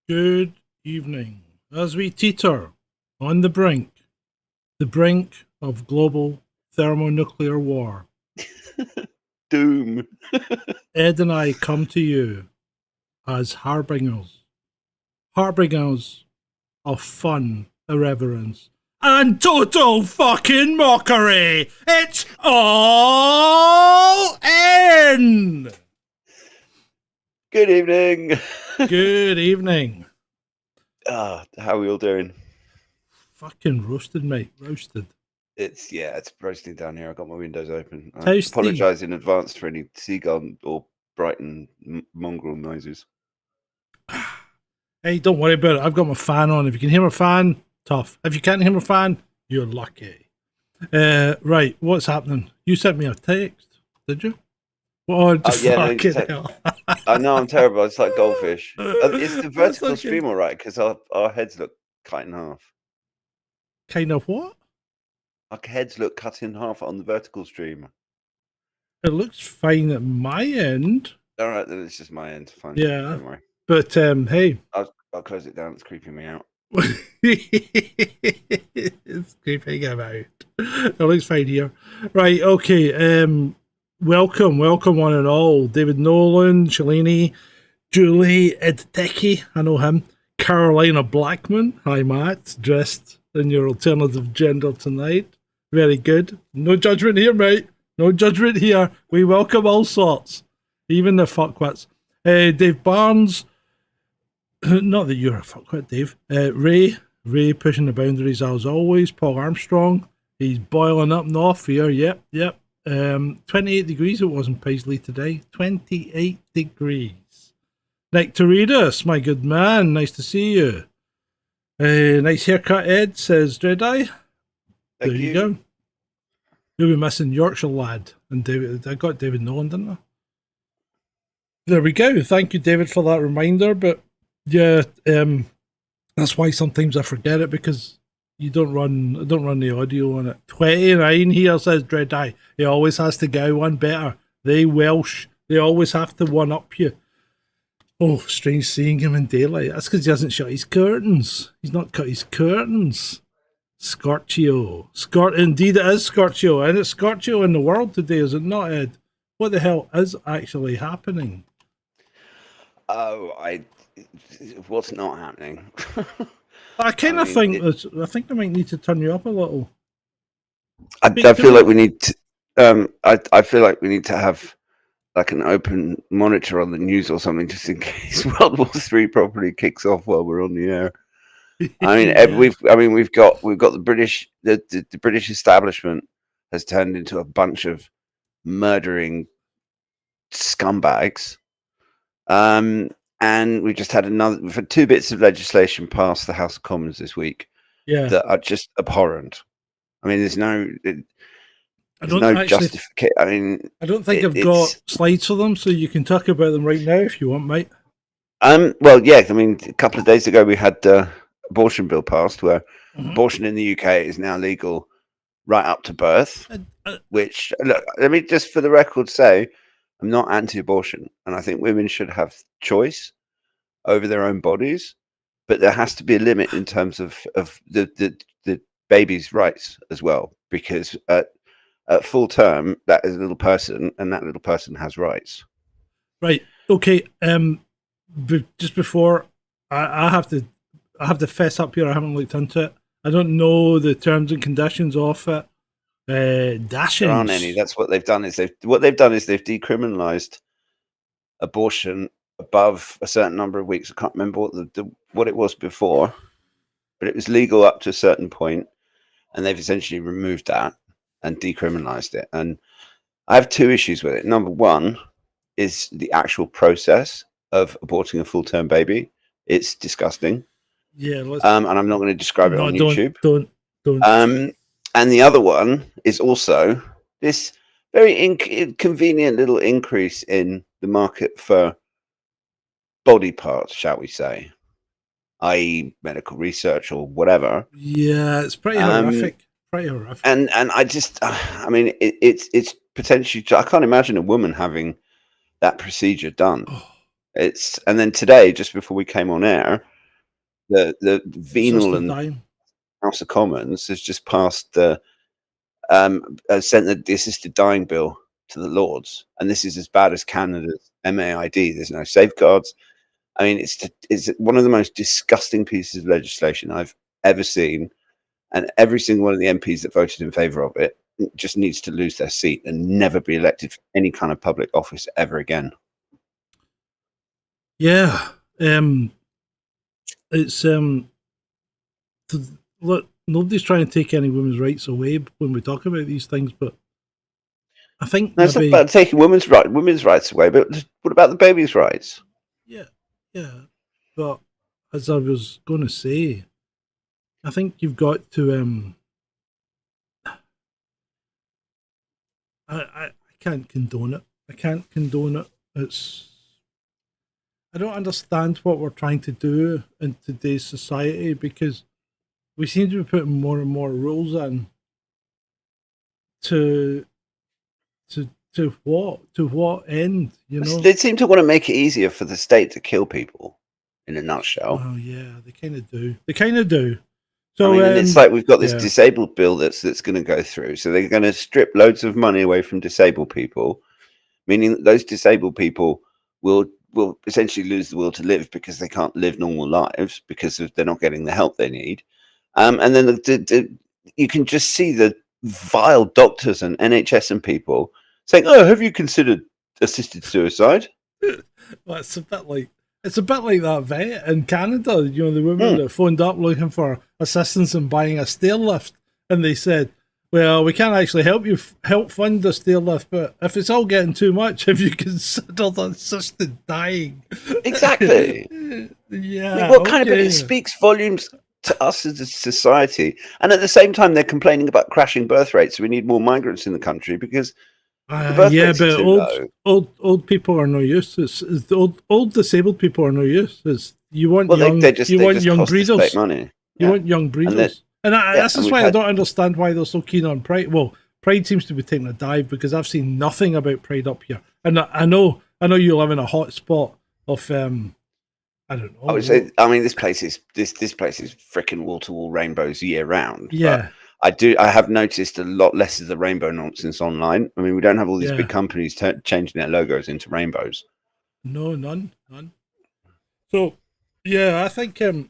Good evening. As we teeter on the brink of global thermonuclear war, Doom. Ed and I come to you as harbingers of fun, irreverence, and total fucking mockery. It's all in. Good evening. Good evening. How are we all doing? Fucking roasted, mate. Roasted. It's roasting down here. I got my windows open. I Toasty. apologise in advance for any seagull or Brighton mongrel noises. Hey, don't worry about it. I've got my fan on. If you can hear my fan, tough. If you can't hear my fan, you're lucky. Right, what's happening? You sent me a text, did you? What the fucking hell? I know I'm terrible. It's like goldfish. Is the vertical stream all right? Because our heads look cut in half. Kind of what? Our heads look cut in half on the vertical stream. It looks fine at my end. All right, then it's just my end. Fine. Yeah. Don't worry. But hey. I'll close it down. It's creeping me out. It's creeping about. It looks fine here. Right, okay. Welcome one and all. David Nolan, Shalini, Julie, Ed Techie, I know him. Carolina Blackman, hi Matt, dressed in your alternative gender tonight. Very good. No judgment here, mate. No judgment here. We welcome all sorts, even the fuckwits. Dave Barnes, not that you're a fuckwit, Dave. Ray pushing the boundaries as always. Paul Armstrong, he's boiling up north here. Yep. 28 degrees it was in Paisley today. 28 degrees. Nick Teredas, my good man, nice to see you. Nice haircut, Ed, says Dreadeye. There you go. You'll be missing Yorkshire lad. And David, I got David Nolan, didn't I? There we go. Thank you, David, for that reminder. But yeah, that's why sometimes I forget it, because I don't run the audio on it. 29 here, says Dreadeye. He always has to go one better. They Welsh, they always have to one up you. Oh, strange seeing him in daylight. That's because he hasn't shut his curtains. He's not cut his curtains. Scorchio. Indeed it is Scorchio. And it's Scorchio in the world today, is it not, Ed? What the hell is actually happening? What's not happening? I think I might need to turn you up a little. I feel like we need to. I feel like we need to have like an open monitor on the news or something, just in case World War III properly kicks off while we're on the air. I mean, yeah. we've got the British. The British establishment has turned into a bunch of murdering scumbags. And we just had we've had two bits of legislation passed the House of Commons this week that are just abhorrent. I mean, there's no justification. I mean, I don't think I've got slides for them, so you can talk about them right now if you want, mate. Well, yeah. I mean, a couple of days ago we had the abortion bill passed, where abortion in the UK is now legal right up to birth. Which, look, let me just for the record say, I'm not anti-abortion, and I think women should have choice over their own bodies, but there has to be a limit in terms of the baby's rights as well, because at full term, that is a little person, and that little person has rights. Right. Okay. Just before I have to fess up here, I haven't looked into it. I don't know the terms and conditions of it. Dashings. There aren't any. That's what they've done. They've decriminalized abortion above a certain number of weeks. I can't remember what it was before, but it was legal up to a certain point, and they've essentially removed that and decriminalized it. And I have two issues with it. Number one is the actual process of aborting a full-term baby. It's disgusting. Yeah. And I'm not going to describe it on YouTube. Don't. And the other one is also this very inconvenient little increase in the market for body parts, shall we say, i.e. medical research or whatever. Yeah, it's pretty horrific. And I just, I mean, it's potentially, I can't imagine a woman having that procedure done. And then today, just before we came on air, the venal and dying. House of Commons has just passed sent the assisted dying bill to the Lords, and this is as bad as Canada's MAID. There's no safeguards. I mean, it's one of the most disgusting pieces of legislation I've ever seen, and every single one of the MPs that voted in favour of it just needs to lose their seat and never be elected for any kind of public office ever again. Yeah, it's look, nobody's trying to take any women's rights away when we talk about these things, but I think no, it's not about taking women's rights away. But what about the baby's rights? Yeah, but as I was going to say, I think you've got to. I can't condone it. I can't condone it. I don't understand what we're trying to do in today's society, because we seem to be putting more and more rules in. To what end? You know, they seem to want to make it easier for the state to kill people. In a nutshell. Oh yeah, they kind of do. So I mean, and it's like we've got this disabled bill that's going to go through. So they're going to strip loads of money away from disabled people, meaning that those disabled people will essentially lose the will to live because they can't live normal lives because they're not getting the help they need. And then you can just see the vile doctors and NHS and people saying, "Oh, have you considered assisted suicide?" Well, it's a bit like that vet in Canada. You know, the woman that phoned up looking for assistance in buying a stair lift, and they said, "Well, we can't actually help fund the stair lift, but if it's all getting too much, have you considered assisted dying?" Exactly. Yeah. I mean, what kind of it speaks volumes to us as a society, and at the same time, they're complaining about crashing birth rates. So we need more migrants in the country because. But old people are no use. It's the old disabled people are no use. You want young breeders. Money. You want young breeders, and this is why I don't understand why they're so keen on Pride. Well, Pride seems to be taking a dive because I've seen nothing about Pride up here, and I know you live in a hot spot of I don't know. I mean, this place is freaking wall to wall rainbows year round. Yeah. I have noticed a lot less of the rainbow nonsense online. I mean, we don't have all these big companies changing their logos into rainbows. No, none. So, yeah, I think I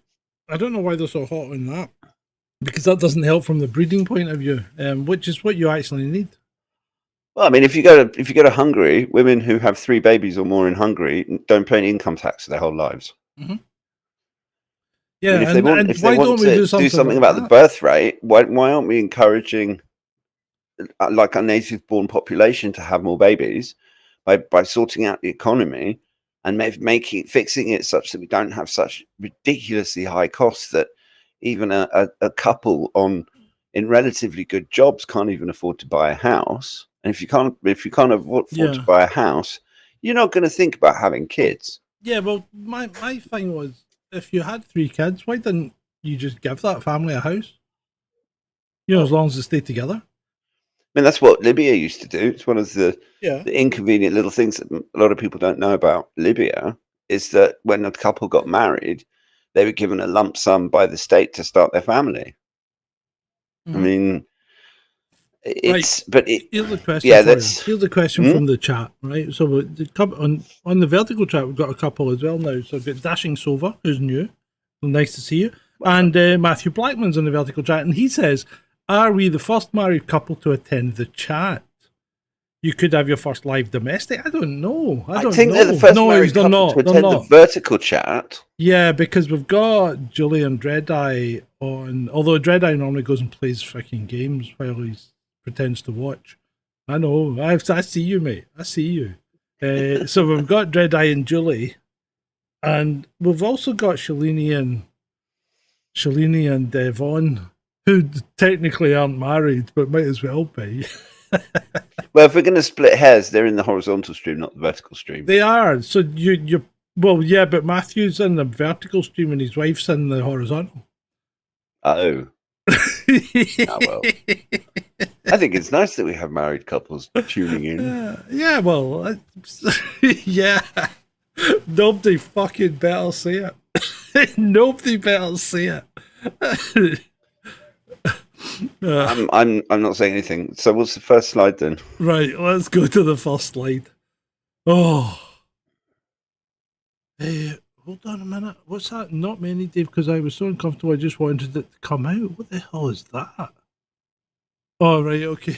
don't know why they're so hot on that, because that doesn't help from the breeding point of view, which is what you actually need. Well, I mean, if you go to Hungary, women who have 3 babies or more in Hungary don't pay any income tax for their whole lives. Mm-hmm. Yeah, I mean, if they want to do something about the birth rate, why aren't we encouraging like our native born population to have more babies by sorting out the economy and fixing it such that we don't have such ridiculously high costs that even a couple in relatively good jobs can't even afford to buy a house. And if you can't afford to buy a house, you're not going to think about having kids. Yeah, well, my thing was, if you had 3 kids, why didn't you just give that family a house? You know, as long as they stay together. I mean, that's what Libya used to do. It's one of the inconvenient little things that a lot of people don't know about Libya, is that when a couple got married, they were given a lump sum by the state to start their family. Mm-hmm. I mean, here's the question. Here's the question from the chat, right? So on the vertical chat, we've got a couple as well now. So we've got Dashing Sova, who's new. Well, nice to see you. And Matthew Blackman's on the vertical chat, and he says, "Are we the first married couple to attend the chat? You could have your first live domestic." I don't know. I think they're the first married couple to attend the vertical chat. Yeah, because we've got Julian Dreadeye on. Although Dreadeye normally goes and plays freaking games while he pretends to watch. I know. I see you, mate. I see you. So we've got Dreadeye and Julie, and we've also got Shalini and Devon, who technically aren't married, but might as well be. Well, if we're going to split hairs, they're in the horizontal stream, not the vertical stream. They are. So you're well, yeah, but Matthew's in the vertical stream and his wife's in the horizontal. Oh. Well. I think it's nice that we have married couples tuning in. Yeah, well, yeah. Nobody fucking better say it. Nobody better say it. I'm not saying anything. So what's the first slide then? Right, let's go to the first slide. Oh. Hold on a minute. What's that? Not many, Dave, because I was so uncomfortable I just wanted it to come out. What the hell is that? Oh, right, okay.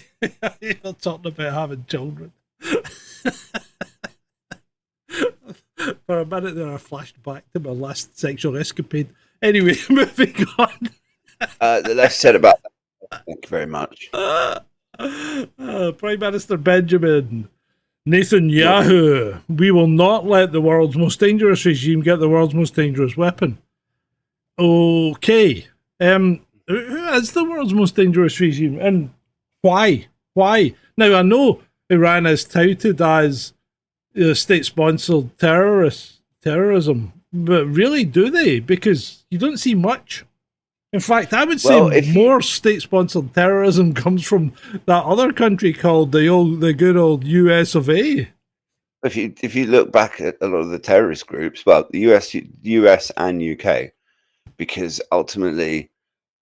You're talking about having children. For a minute there, I flashed back to my last sexual escapade. Anyway, moving on. The less said about that. Thank you very much. Prime Minister Benjamin Netanyahu, we will not let the world's most dangerous regime get the world's most dangerous weapon. Okay. Who is the world's most dangerous regime and why? Why? Now, I know Iran is touted as state-sponsored terrorism, but really, do they? Because you don't see much. In fact, I would say more state-sponsored terrorism comes from that other country called the good old US of A. If you look back at a lot of the terrorist groups, well, the US and UK, because ultimately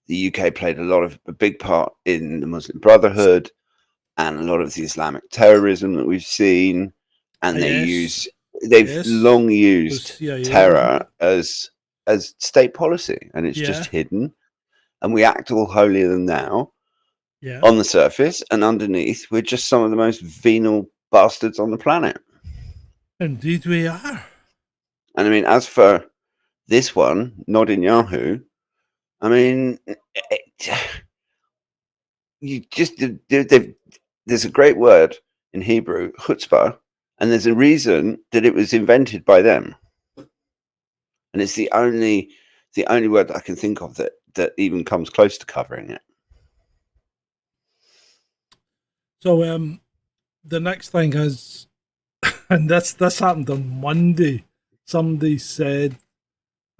the UK played a big part in the Muslim Brotherhood and a lot of the Islamic terrorism that we've seen, and they've long used terror as state policy, and it's just hidden. And we act all holier than thou on the surface, and underneath, we're just some of the most venal bastards on the planet. Indeed, we are. And I mean, as for this one, not in Yahoo, I mean, there's a great word in Hebrew, chutzpah, and there's a reason that it was invented by them. And it's the only word that I can think of that even comes close to covering it. So the next thing is, and this happened on Monday. Somebody said,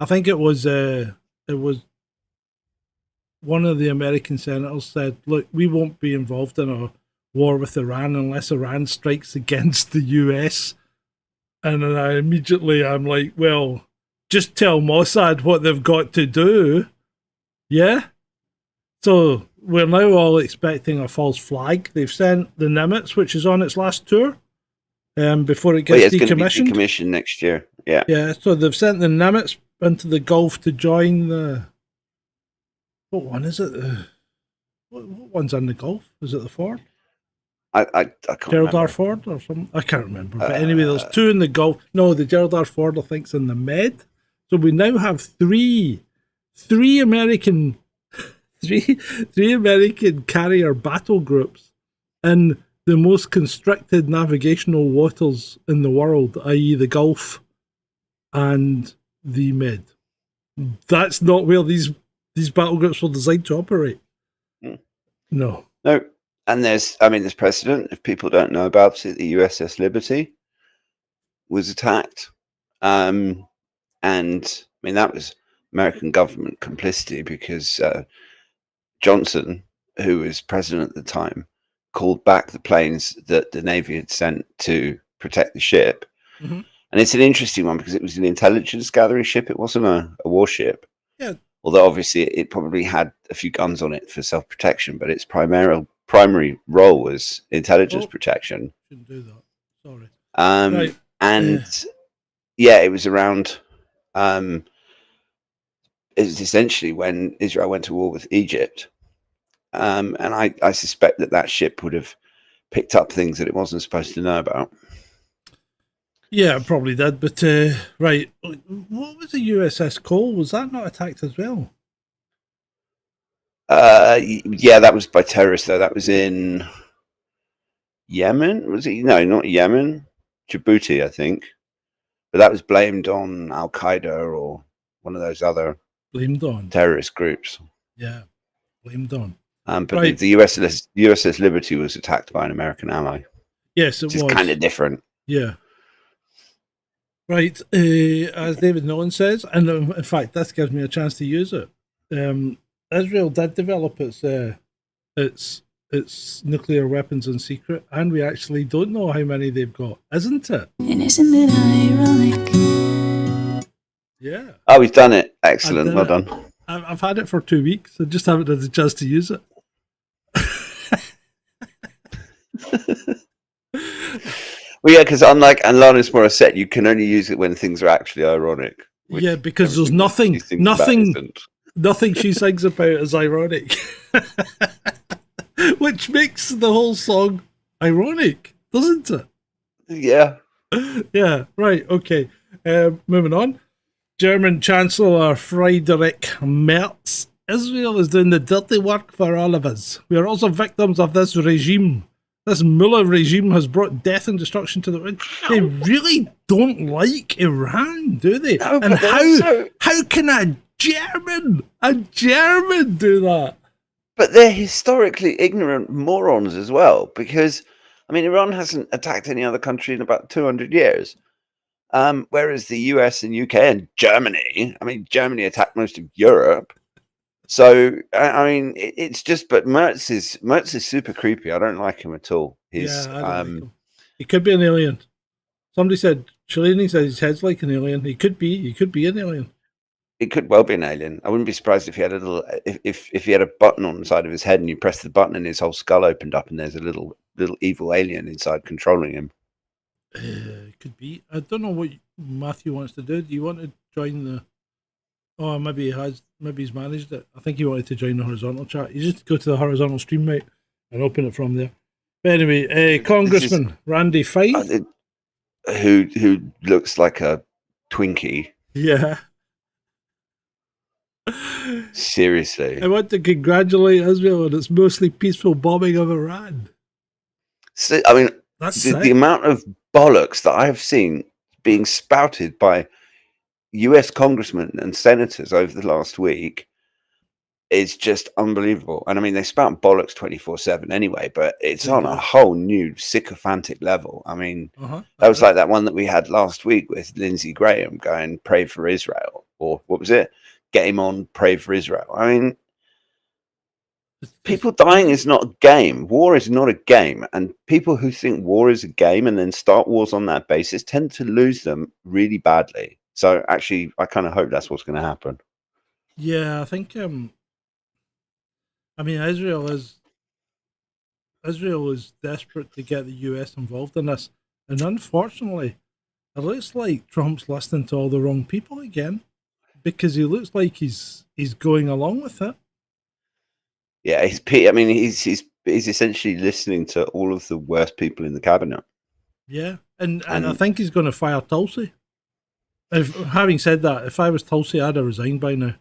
I think it was one of the American senators said, look, we won't be involved in a war with Iran unless Iran strikes against the US. And then I'm like, well, just tell Mossad what they've got to do. Yeah? So we're now all expecting a false flag. They've sent the Nimitz, which is on its last tour, before it gets decommissioned. Decommissioned next year. Yeah. Yeah, so they've sent the Nimitz into the Gulf to join the... What one is it? What one's in the Gulf? Is it the Ford? I can't Gerald remember. R. Ford or something? I can't remember. But anyway, there's two in the Gulf. No, the Gerald R. Ford, I think, is in the Med. So we now have three American carrier battle groups in the most constricted navigational waters in the world, i.e. the Gulf and the Med. That's not where these battle groups were designed to operate. No. And there's precedent. If people don't know about it, the USS Liberty was attacked. And I mean, that was American government complicity because Johnson, who was president at the time, called back the planes that the Navy had sent to protect the ship. Mm-hmm. And it's an interesting one because it was an intelligence gathering ship. It wasn't a warship. Yeah. Although obviously it probably had a few guns on it for self-protection, but its primary role was intelligence protection. Shouldn't do that. Sorry. Right. And it was around. It was essentially when Israel went to war with Egypt, and I suspect that ship would have picked up things that it wasn't supposed to know about. Yeah, it probably did. But right, what was the USS Cole? Was that not attacked as well? Yeah, that was by terrorists though. That was in Yemen. Was it? No, not Yemen. Djibouti, I think. But that was blamed on Al Qaeda or one of those other terrorist groups. Yeah, blamed on. But right. the USS Liberty was attacked by an American ally. Yes, it was. It's kind of different. Yeah. Right, as David Nolan says, and in fact, this gives me a chance to use it. Israel did develop its nuclear weapons in secret, and we actually don't know how many they've got, isn't it? And isn't it ironic Yeah. Oh, we've done it. I Excellent. did Well it. done. I've had it for 2 weeks. I just haven't had the chance to use it. Well, yeah, because unlike Alanis Morissette, you can only use it when things are actually ironic. Yeah, because there's nothing she sings about is ironic. Which makes the whole song ironic, doesn't it? Yeah. Yeah, right, okay. Moving on. German Chancellor Friedrich Merz. Israel is doing the dirty work for all of us. We are also victims of this regime. This Mullah regime has brought death and destruction to the world. They really don't like Iran, do they? No, and how can a German do that? But they're historically ignorant morons as well, because, I mean, Iran hasn't attacked any other country in about 200 years. Whereas the US and UK and Germany, I mean, Germany attacked most of Europe. So, I mean, it's just, but Mertz is super creepy. I don't like him at all. Yeah, I don't like him. He could be an alien. Somebody said, Cellini said his head's like an alien. He could be an alien. It could well be an alien. I wouldn't be surprised if he had a little, if he had a button on the side of his head and you press the button and his whole skull opened up and there's a little evil alien inside controlling him. Could be. I don't know what Matthew wants to do. Do you want to join the? Oh, maybe he has. Maybe he's managed it. I think he wanted to join the horizontal chat. You just go to the horizontal stream, mate, and open it from there. But anyway, Congressman Randy Feith, who looks like a Twinkie. Yeah. Seriously. I want to congratulate Israel on its mostly peaceful bombing of Iran. So, I mean, the amount of bollocks that I have seen being spouted by US congressmen and senators over the last week is just unbelievable. And I mean, they spout bollocks 24/7 anyway, but it's on a whole new sycophantic level. I mean, that was like that one that we had last week with Lindsey Graham going, pray for Israel, or what was it? Get him on, pray for Israel. I mean, people dying is not a game. War is not a game. And people who think war is a game and then start wars on that basis tend to lose them really badly. So actually, I kind of hope that's what's going to happen. Yeah, I think, I mean, Israel is desperate to get the US involved in this. And unfortunately, it looks like Trump's listening to all the wrong people again, because he looks like he's going along with it. Yeah, he's essentially listening to all of the worst people in the cabinet. Yeah, and I think he's going to fire Tulsi. Having said that, if I was Tulsi, I'd have resigned by now.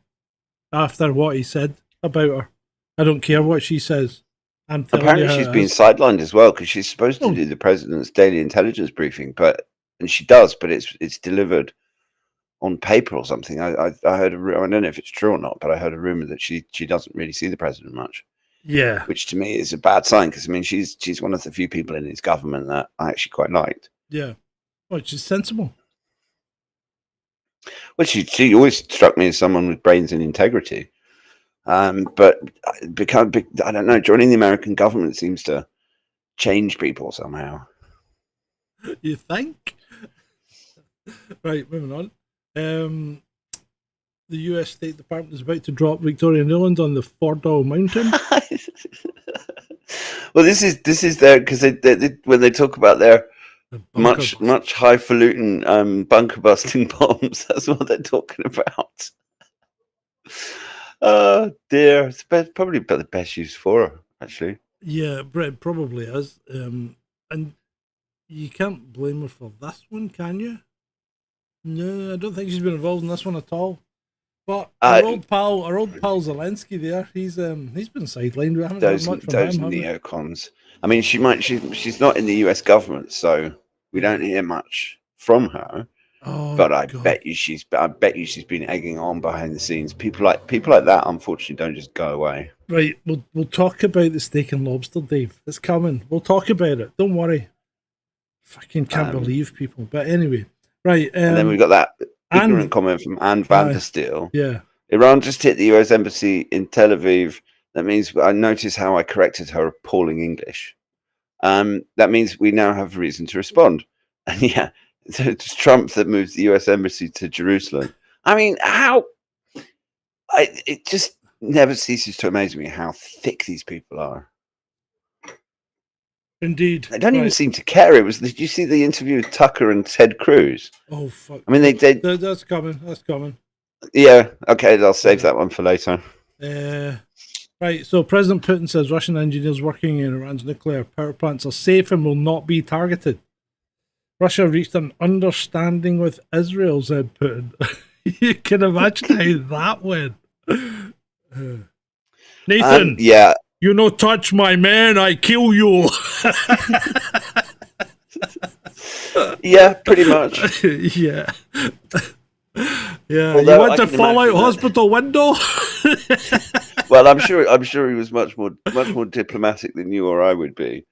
After what he said about her, I don't care what she says. I'm telling Apparently, you she's been sidelined as well because she's supposed to do the president's daily intelligence briefing, and she does, but it's delivered on paper or something. I heard I don't know if it's true or not, but I heard a rumor that she doesn't really see the president much. Yeah, which to me is a bad sign because I mean she's one of the few people in his government that I actually quite liked. Yeah, which is sensible. Well, she always struck me as someone with brains and integrity. But I don't know, joining the American government seems to change people somehow. You think? Right, moving on. The US State Department is about to drop Victoria Nuland on the Fordow Mountain. Well, this is their, because they when they talk about their much highfalutin bunker busting bombs, that's what they're talking about. Oh dear, it's probably the best use for her, actually. Yeah, Brett probably is, and you can't blame her for this one, can you? No, I don't think she's been involved in this one at all. But our old pal Zelensky there, he's been sidelined. We haven't heard much from him. Neocons. I mean, she's not in the US government, so we don't hear much from her. Oh, but I bet you she's been egging on behind the scenes. People like that, unfortunately, don't just go away. Right, we'll talk about the steak and lobster, Dave. It's coming. We'll talk about it. Don't worry. Fucking can't believe people. But anyway, right. And then we've got that ignorant comment from Anne van der Steel. Yeah. Iran just hit the US embassy in Tel Aviv. That means I noticed how I corrected her appalling English. That means we now have reason to respond. And yeah, it's Trump that moves the US embassy to Jerusalem. I mean, it just never ceases to amaze me how thick these people are. Indeed. They don't even seem to care. Did you see the interview with Tucker and Ted Cruz? Oh, fuck. I mean, that's coming. That's coming. Yeah. Okay. I'll save that one for later. Right. So President Putin says Russian engineers working in Iran's nuclear power plants are safe and will not be targeted. Russia reached an understanding with Israel, said Putin. You can imagine how that went. Nathan. Yeah. You no touch my man, I kill you. Yeah, pretty much. Yeah. Yeah. Although you went to Fallout Hospital window? Well, I'm sure he was much more diplomatic than you or I would be.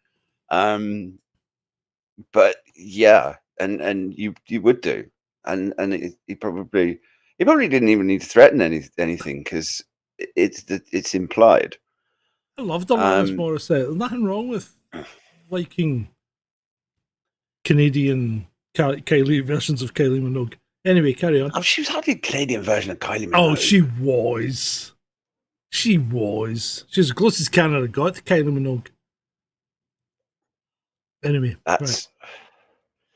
But yeah, and you would do. And he probably didn't even need to threaten anything because it's implied. I loved Alanis Morissette. There's nothing wrong with liking Canadian Kylie versions of Kylie Minogue. Anyway, carry on. Oh, she was hardly a Canadian version of Kylie Minogue. Oh, she was. She was. She's as close as Canada got to Kylie Minogue. Anyway, that's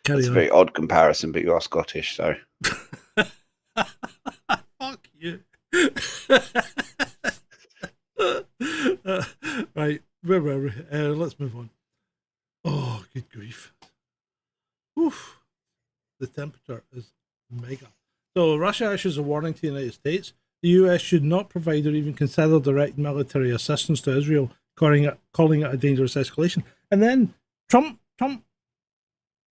a very odd comparison, but you are Scottish, so. Fuck you. Right, where were we? Let's move on. Oh, good grief. Oof. The temperature is mega. So Russia issues a warning to the United States. The US should not provide or even consider direct military assistance to Israel, calling it a dangerous escalation. And then Trump.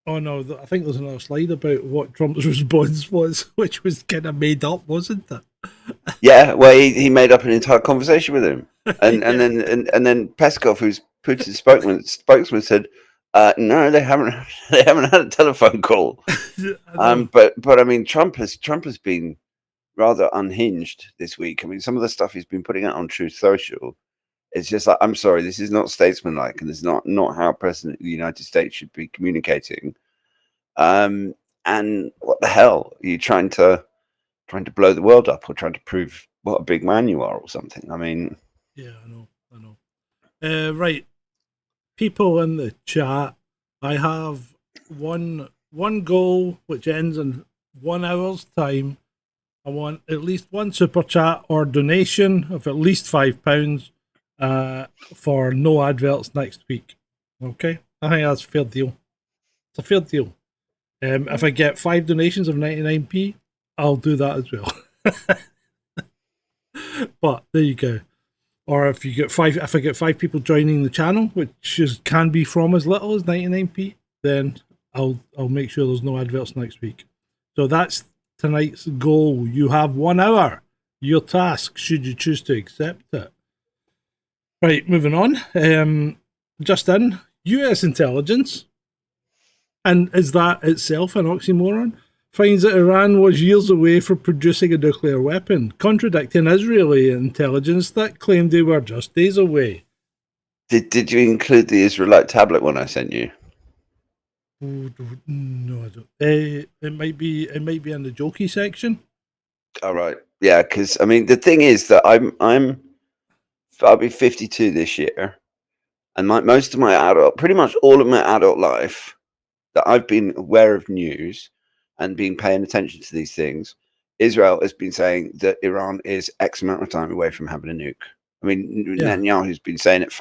Oh no, I think there's another slide about what Trump's response was, which was kind of made up, wasn't it? Yeah, well, he made up an entire conversation with him, and then Peskov, who's Putin's spokesman, said, "No, they haven't had a telephone call." But I mean, Trump has been rather unhinged this week. I mean, some of the stuff he's been putting out on Truth Social, it's just like, I'm sorry, this is not statesmanlike, and this is not how a president of the United States should be communicating. And what the hell are you trying to blow the world up, or trying to prove what a big man you are, or something? I mean, yeah, I know. Right, people in the chat, I have one goal which ends in 1 hour's time. I want at least one super chat or donation of at least £5 for no adverts next week. Okay, I think that's a fair deal. It's a fair deal. If I get 5 donations of 99p, I'll do that as well. But there you go. Or if I get 5 people joining the channel, which can be from as little as 99p, then I'll make sure there's no adverts next week. So that's tonight's goal. You have 1 hour. Your task, should you choose to accept it. Right, moving on. Just in, US intelligence, and is that itself an oxymoron, finds that Iran was years away from producing a nuclear weapon, contradicting Israeli intelligence that claimed they were just days away. Did you include the Israelite tablet one I sent you? No, I don't. It might be in the jokey section. All right, yeah, because I mean the thing is that I'll be 52 this year, and pretty much all of my adult life, that I've been aware of news and been paying attention to these things, Israel has been saying that Iran is X amount of time away from having a nuke. I mean, Netanyahu's been saying it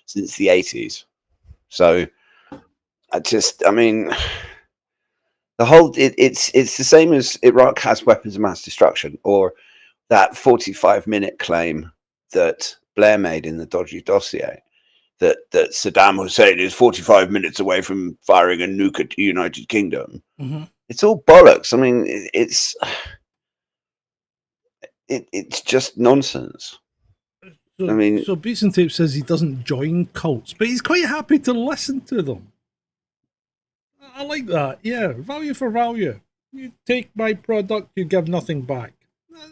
since the 80s. So I mean, the whole it's the same as Iraq has weapons of mass destruction, or that 45-minute claim that Blair made in the dodgy dossier, that Saddam Hussein is 45 minutes away from firing a nuke at the United Kingdom. Mm-hmm. It's all bollocks. I mean, it's just nonsense. So Beats and Tape says he doesn't join cults, but he's quite happy to listen to them. I like that. Yeah, value for value. You take my product, you give nothing back.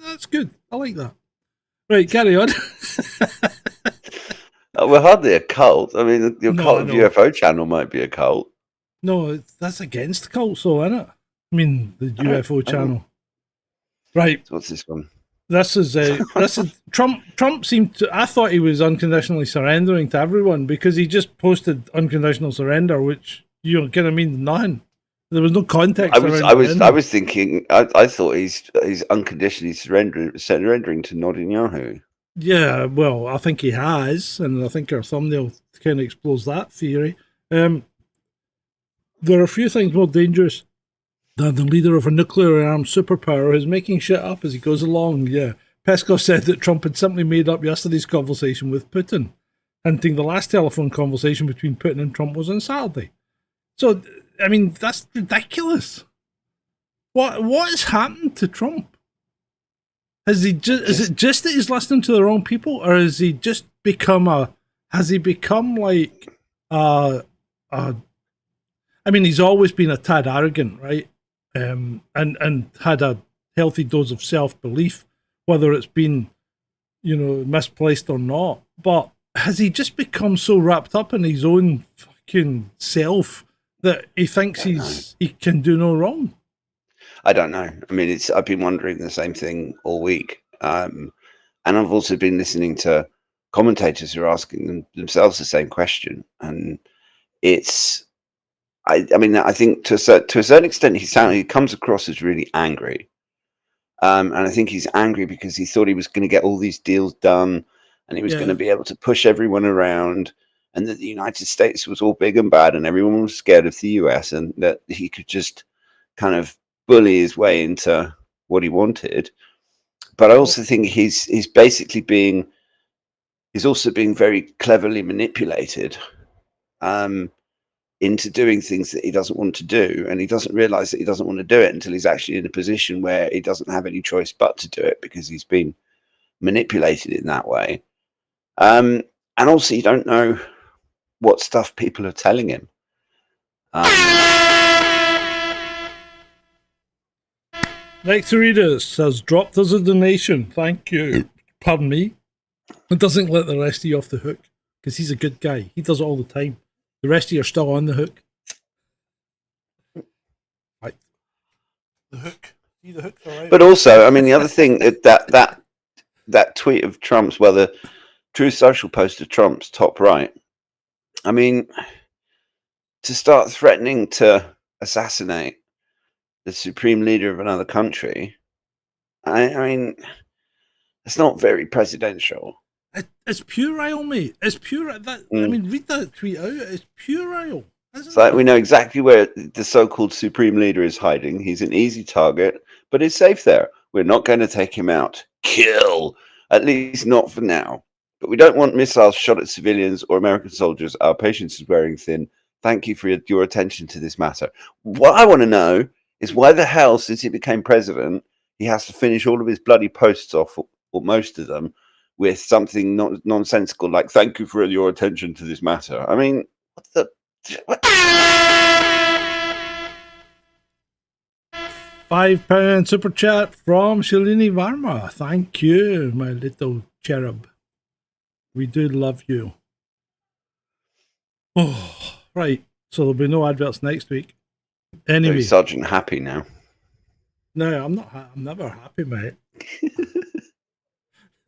That's good. I like that. Right, carry on. We're hardly a cult. I mean, your Cult of UFO channel might be a cult. No, that's against cults, though, isn't it? I mean, the UFO channel. Right. So what's this one? This is Trump. Trump seemed to. I thought he was unconditionally surrendering to everyone because he just posted unconditional surrender, which kind of means nothing. There was no context. I was thinking. I thought he's unconditionally surrendering to nodding Yahoo. Yeah, well, I think he has, and I think our thumbnail kind of explores that theory. There are a few things more dangerous than the leader of a nuclear-armed superpower who's making shit up as he goes along. Yeah, Peskov said that Trump had simply made up yesterday's conversation with Putin, hinting the last telephone conversation between Putin and Trump was on Saturday. So, I mean, that's ridiculous. What has happened to Trump? Is it just that he's listening to the wrong people, or has he just become has he become like I mean, he's always been a tad arrogant, right? And had a healthy dose of self-belief, whether it's been, misplaced or not. But has he just become so wrapped up in his own fucking self that he thinks he can do no wrong? I don't know. I mean, I've been wondering the same thing all week. And I've also been listening to commentators who are asking themselves the same question. And I mean, I think to a certain extent, he comes across as really angry. And I think he's angry because he thought he was going to get all these deals done and he was going to be able to push everyone around, and that the United States was all big and bad and everyone was scared of the US, and that he could just kind of bully his way into what he wanted. But I also think he's also being very cleverly manipulated into doing things that he doesn't want to do, and he doesn't realize that he doesn't want to do it until he's actually in a position where he doesn't have any choice but to do it because he's been manipulated in that way. And also, you don't know what stuff people are telling him. Next to read us has dropped us a donation. Thank you. Pardon me. It doesn't let the rest of you off the hook because he's a good guy. He does it all the time. The rest of you are still on the hook. Right. The hook. See the hook? All right. But also, I mean, the other thing that tweet of Trump's, well, the True Social post of Trump's top right. I mean, to start threatening to assassinate the supreme leader of another country, I mean, it's not very presidential. It's puerile, mate. It's puerile. I mean, read that tweet out. It's puerile. It's like we know exactly where the so-called supreme leader is hiding. He's an easy target, but he's safe there. We're not going to take him out. Kill. At least not for now. But we don't want missiles shot at civilians or American soldiers. Our patience is wearing thin. Thank you for your attention to this matter. What I want to know is why the hell, since he became president, he has to finish all of his bloody posts off, or most of them, with something nonsensical like, thank you for your attention to this matter. I mean, what? £5 super chat from Shalini Varma. Thank you, my little cherub. We do love you. Oh, right. So there'll be no adverts next week. Anyway, Sergeant happy now. No, I'm not. I'm never happy, mate.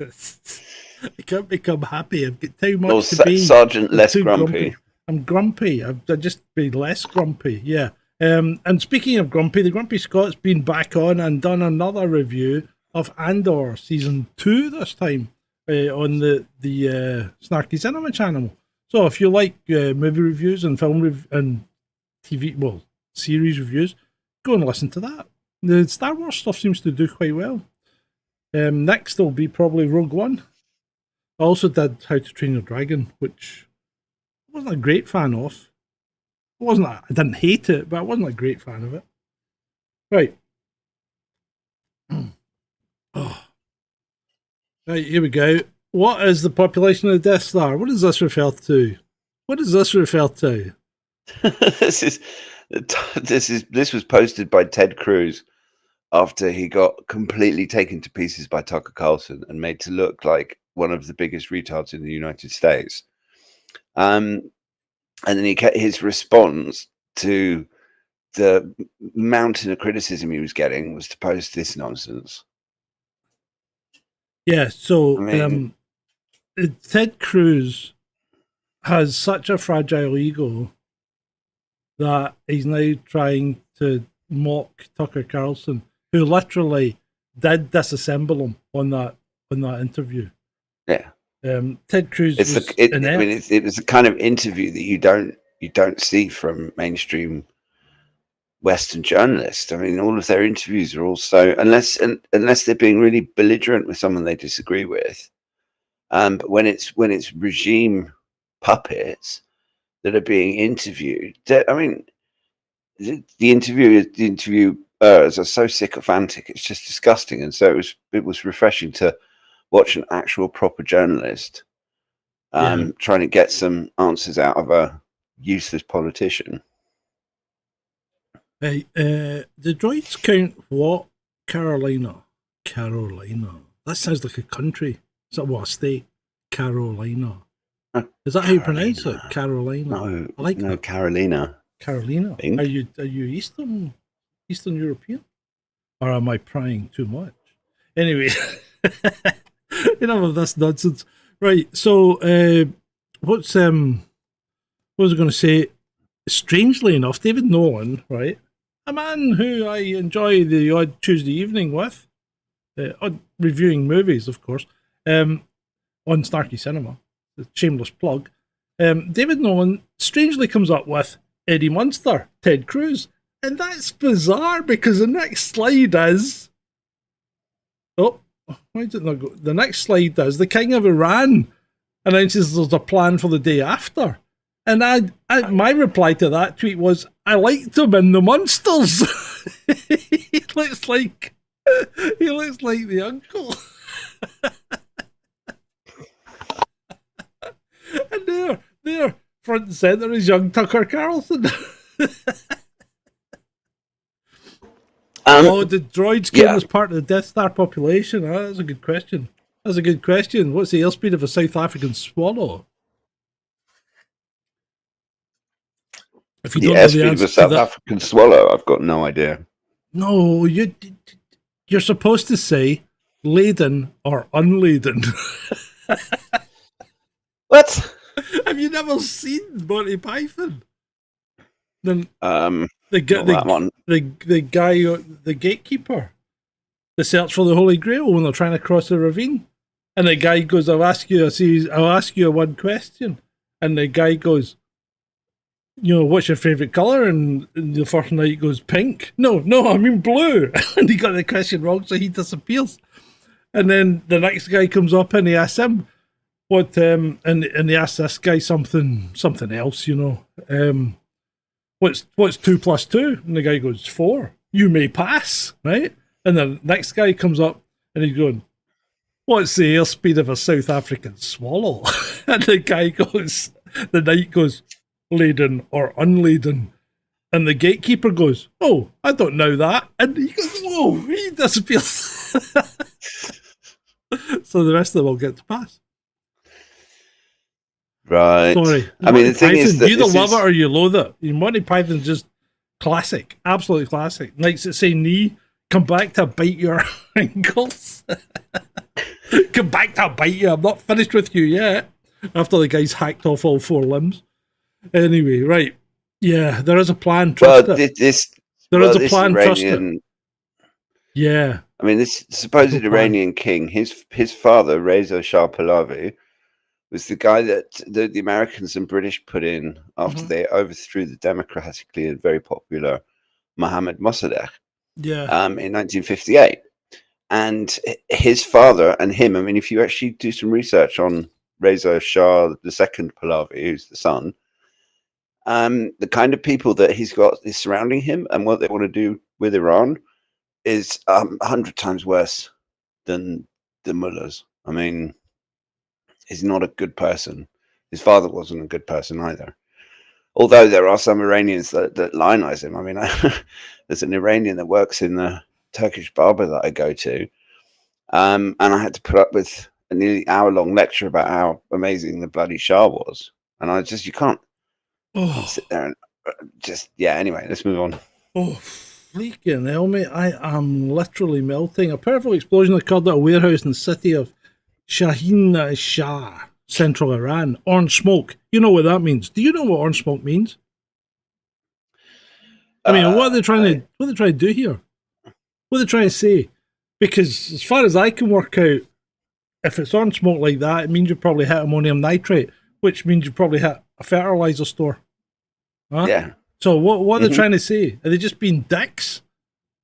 I can't become happy. I've got too much to be. Sergeant less grumpy. I'm grumpy. I've just be less grumpy. Yeah. And speaking of grumpy, the Grumpy Scott's been back on and done another review of Andor season 2 this time on the Snarky Cinema channel. So if you like movie reviews and film and TV, series reviews, go and listen to that. The Star Wars stuff seems to do quite well. Next will be probably Rogue One. I also did How to Train Your Dragon, which I wasn't a great fan of. I didn't hate it, but I wasn't a great fan of it. Right. Oh. Right, here we go. What is the population of the Death Star? What does this refer to? This was posted by Ted Cruz after he got completely taken to pieces by Tucker Carlson and made to look like one of the biggest retards in the United States. And then his response to the mountain of criticism he was getting was to post this nonsense. Yeah, so I mean, Ted Cruz has such a fragile ego that he's now trying to mock Tucker Carlson, who literally did disassemble him on that interview. yeah. Ted Cruz It's was it, I inept. mean, it was the kind of interview that you don't see from mainstream Western journalists. I mean, all of their interviews are also unless they're being really belligerent with someone they disagree with. But when it's regime puppets that are being interviewed, I mean, the interviewers are so sycophantic. It's just disgusting. And so it was refreshing to watch an actual proper journalist trying to get some answers out of a useless politician. Hey, the droids count what? Carolina. That sounds like a country. Is that what a state? Carolina. Is that how you pronounce it? Carolina. No, I like no, that. Carolina. Carolina. Think. Are you Eastern European? Or am I prying too much? Anyway, enough of this nonsense. Right. So, what was I going to say? Strangely enough, David Nolan, right, a man who I enjoy the odd Tuesday evening with, reviewing movies, of course, on Snarky Cinema, the shameless plug. David Nolan strangely comes up with Eddie Munster, Ted Cruz, and that's bizarre because the next slide is. Oh, why did it not go? The next slide is the King of Iran announces there's a plan for the day after. And my reply to that tweet was, I liked him in the Munsters. he looks like the uncle. And there, front and centre is young Tucker Carlson. The droids came as part of the Death Star population. That's a good question. What's the airspeed of a South African swallow? If you don't know the answer to South African swallow, I've got no idea. No, you're supposed to say laden or unladen. What? Have you never seen Monty Python? Then the guy, the gatekeeper, the search for the Holy Grail when they're trying to cross the ravine, and the guy goes, "I'll ask you one question," and the guy goes, what's your favourite colour? And the first night goes, pink. No, I mean blue. And he got the question wrong, so he disappears. And then the next guy comes up and he asks him what, and he asks this guy something else, what's 2 plus 2? And the guy goes, 4. You may pass, right? And the next guy comes up and he's going, what's the airspeed of a South African swallow? And the knight goes, laden or unladen, and the gatekeeper goes, oh, I don't know that, and he goes, whoa, he disappears. So the rest of them will get to pass. Right. Sorry. I mean, the thing is that you either love it or you loathe it. Monty Python's just classic, absolutely classic. Nights that say knee, come back to bite your ankles. Come back to bite you. I'm not finished with you yet. After the guy's hacked off all 4 limbs. Anyway, right. Yeah, there is a plan. Trust it. There is a plan. Trust it. Yeah. I mean, this supposed Iranian king, his father, Reza Shah Pahlavi, was the guy that the Americans and British put in after they overthrew the democratically and very popular Mohammad Mossadegh in 1958. And his father and him, I mean, if you actually do some research on Reza Shah II Pahlavi, who's the son, the kind of people that he's got is surrounding him and what they want to do with Iran is 100 times worse than the mullahs. I mean, he's not a good person. His father wasn't a good person either. Although there are some Iranians that lionize him. I mean, there's an Iranian that works in the Turkish barber that I go to. And I had to put up with a nearly hour-long lecture about how amazing the bloody Shah was. And I just, you can't sit there and anyway, let's move on. Oh, freaking hell, mate. I am literally melting. A powerful explosion occurred at a warehouse in the city of Shaheen Shah, central Iran, orange smoke. You know what that means. Do you know what orange smoke means? I mean, what are they trying to do here? What are they trying to say? Because as far as I can work out, if it's orange smoke like that, it means you probably hit ammonium nitrate, which means you probably hit a fertilizer store. Huh? Yeah. So what are they trying to say? Are they just being dicks?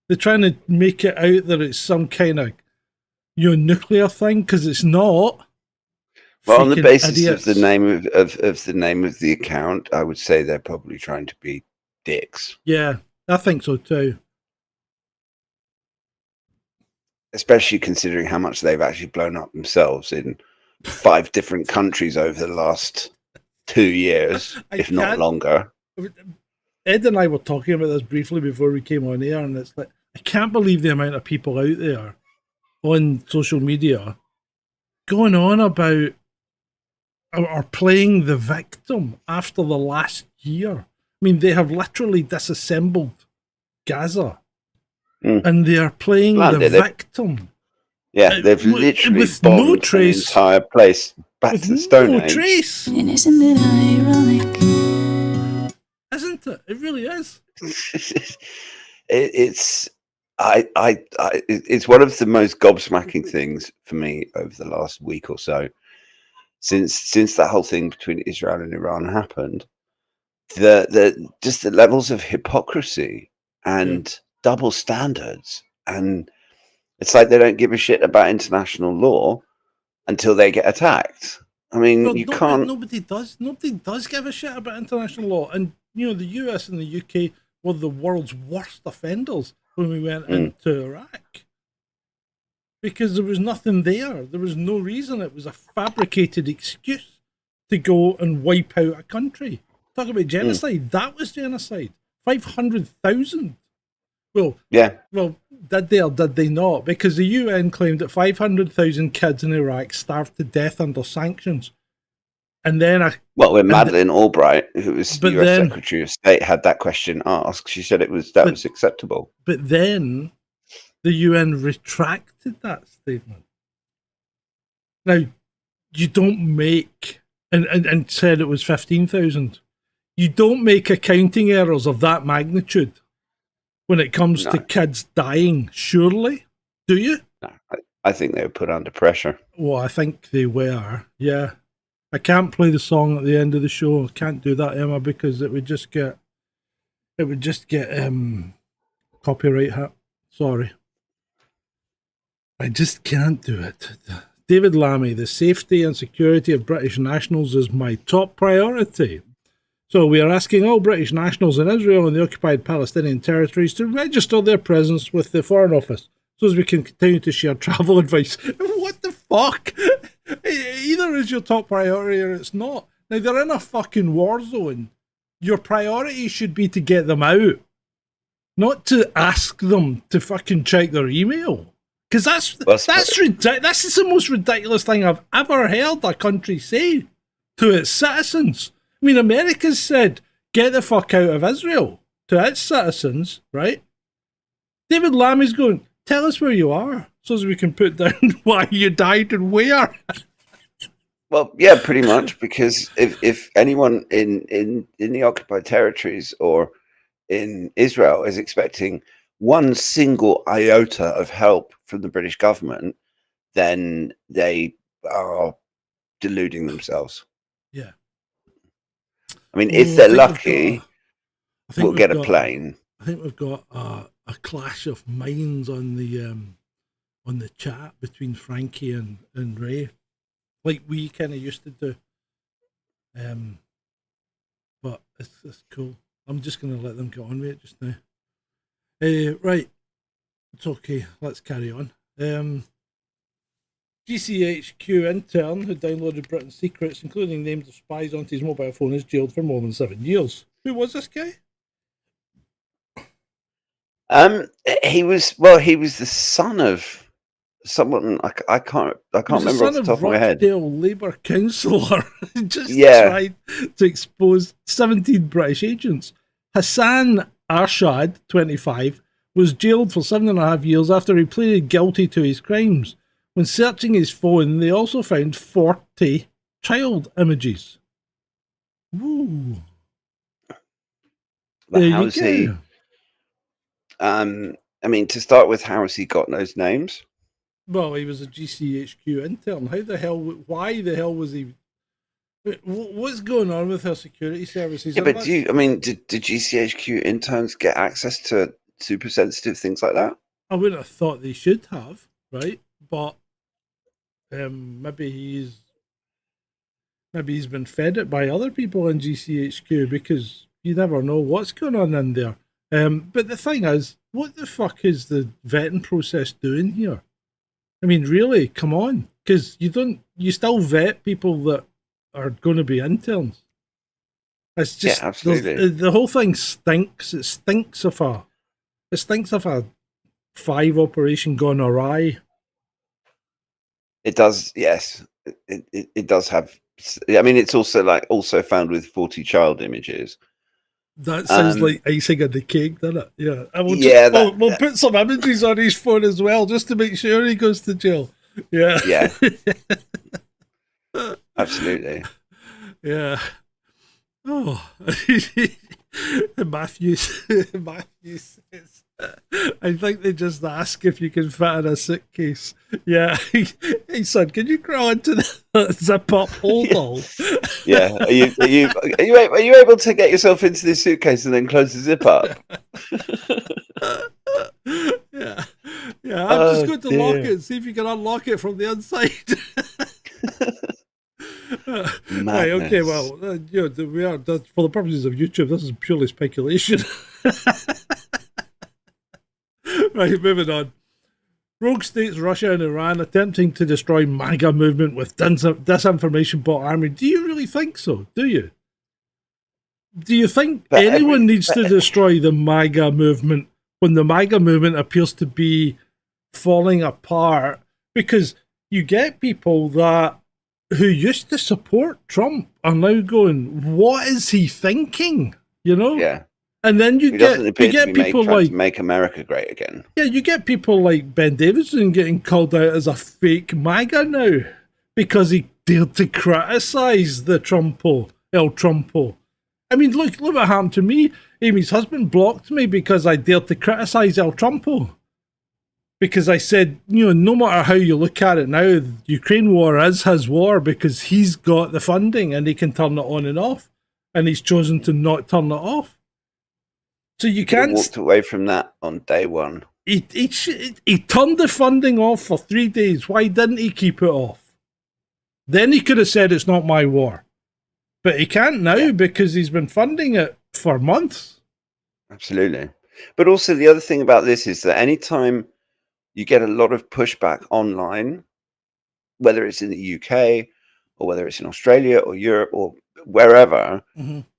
They're trying to make it out that it's some kind of nuclear thing, because it's not. Well, on the basis idiots. of the name of the name of the account, I would say they're probably trying to be dicks. Yeah, I think so too. Especially considering how much they've actually blown up themselves in 5 different countries over the last 2 years, if not longer. Ed and I were talking about this briefly before we came on air, and it's like, I can't believe the amount of people out there on social media going on about or playing the victim after the last year. I mean, they have literally disassembled Gaza, and they are playing the victim. Yeah, they've literally with bombed no trace, the entire place back to the Stone Age. Trace. And isn't it ironic? Isn't it? It really is. It's one of the most gobsmacking things for me over the last week or so, since that whole thing between Israel and Iran happened. Just the levels of hypocrisy and double standards, and it's like they don't give a shit about international law until they get attacked. I mean, Nobody does. Nobody does give a shit about international law. And the US and the UK were the world's worst offenders when we went into Iraq, because there was nothing there. There was no reason. It was a fabricated excuse to go and wipe out a country. Talk about genocide. That was genocide. 500,000. Well, yeah. Well, did they or did they not? Because the UN claimed that 500,000 kids in Iraq starved to death under sanctions. And then when Madeleine Albright, who was the US Secretary of State, had that question asked, she said was acceptable. But then the UN retracted that statement. Now, you don't make and said it was 15,000. You don't make accounting errors of that magnitude when it comes to kids dying, surely, do you? No, I think they were put under pressure. Well, I think they were, yeah. I can't play the song at the end of the show. I can't do that, Emma, because it would just get copyright hit. Sorry. I just can't do it. David Lammy, the safety and security of British nationals is my top priority. So we are asking all British nationals in Israel and the occupied Palestinian territories to register their presence with the Foreign Office so as we can continue to share travel advice. What the fuck? Either is your top priority or it's not. Now, they're in a fucking war zone. Your priority should be to get them out, not to ask them to fucking check their email. Because that's ridiculous. That's the most ridiculous thing I've ever heard a country say to its citizens. I mean, America's said, get the fuck out of Israel to its citizens, right? David Lammy's going, tell us where you are so as we can put down why you died and where. Well, yeah, pretty much, because if anyone in the occupied territories or in Israel is expecting one single iota of help from the British government, then they are deluding themselves. Yeah. I mean, if they're lucky, we'll get a plane. I think we've got a clash of minds on the chat between Frankie and Ray, like we kind of used to do. But it's cool. I'm just going to let them get on with it just now. Right. It's okay. Let's carry on. GCHQ intern who downloaded Britain's secrets, including names of spies onto his mobile phone, is jailed for more than 7 years. Who was this guy? He was the son of someone. I can't remember off the top of my head. Rochdale Labour councillor tried to expose 17 British agents. Hassan Arshad, 25, was jailed for 7.5 years after he pleaded guilty to his crimes. When searching his phone, they also found 40 child images. Ooh. But There how you is he? go. I mean, to start with, how has he got those names? Well, he was a GCHQ intern. How the hell? Why the hell was he? What's going on with her security services? Yeah, And but did GCHQ interns get access to super sensitive things like that? I wouldn't have thought they should have, right? But maybe he's been fed it by other people in GCHQ, because you never know what's going on in there. But the thing is, what the fuck is the vetting process doing here? I mean, really, come on, because you still vet people that are going to be interns. It's just, Yeah, absolutely. the whole thing stinks. It stinks of a 5 operation gone awry. It does, yes. It does have. I mean, it's also found with 40 child images. That sounds like icing on the cake, doesn't it? Yeah. And we'll put some images on his phone as well, just to make sure he goes to jail. Yeah. Yeah. Absolutely. Yeah. Oh. Matthew says, I think they just ask if you can fit in a suitcase. Yeah. Hey son, can you crawl into the zip up hole? Yeah. Are you able to get yourself into this suitcase and then close the zip up? Yeah. Yeah. I'm just going to lock it and see if you can unlock it from the inside. Right, okay, well, we are, for the purposes of YouTube, this is purely speculation. Right, moving on. Rogue states Russia and Iran attempting to destroy MAGA movement with disinformation bot army. Do you really think so? Do you? Do you think anyone needs to destroy the MAGA movement when the MAGA movement appears to be falling apart? Because you get people who used to support Trump are now going, what is he thinking? You know? Yeah. And then you get people like Make America Great Again. Yeah, you get people like Ben Davidson getting called out as a fake MAGA now because he dared to criticize the El Trumpo. I mean, look what happened to me. Amy's husband blocked me because I dared to criticize El Trumpo. Because I said, no matter how you look at it now, the Ukraine war is his war because he's got the funding and he can turn it on and off. And he's chosen to not turn it off. So you can't. He walked away from that on day one. He turned the funding off for 3 days. Why didn't he keep it off? Then he could have said it's not my war. But he can't now because he's been funding it for months. Absolutely. But also the other thing about this is that anytime you get a lot of pushback online, whether it's in the UK or whether it's in Australia or Europe or wherever,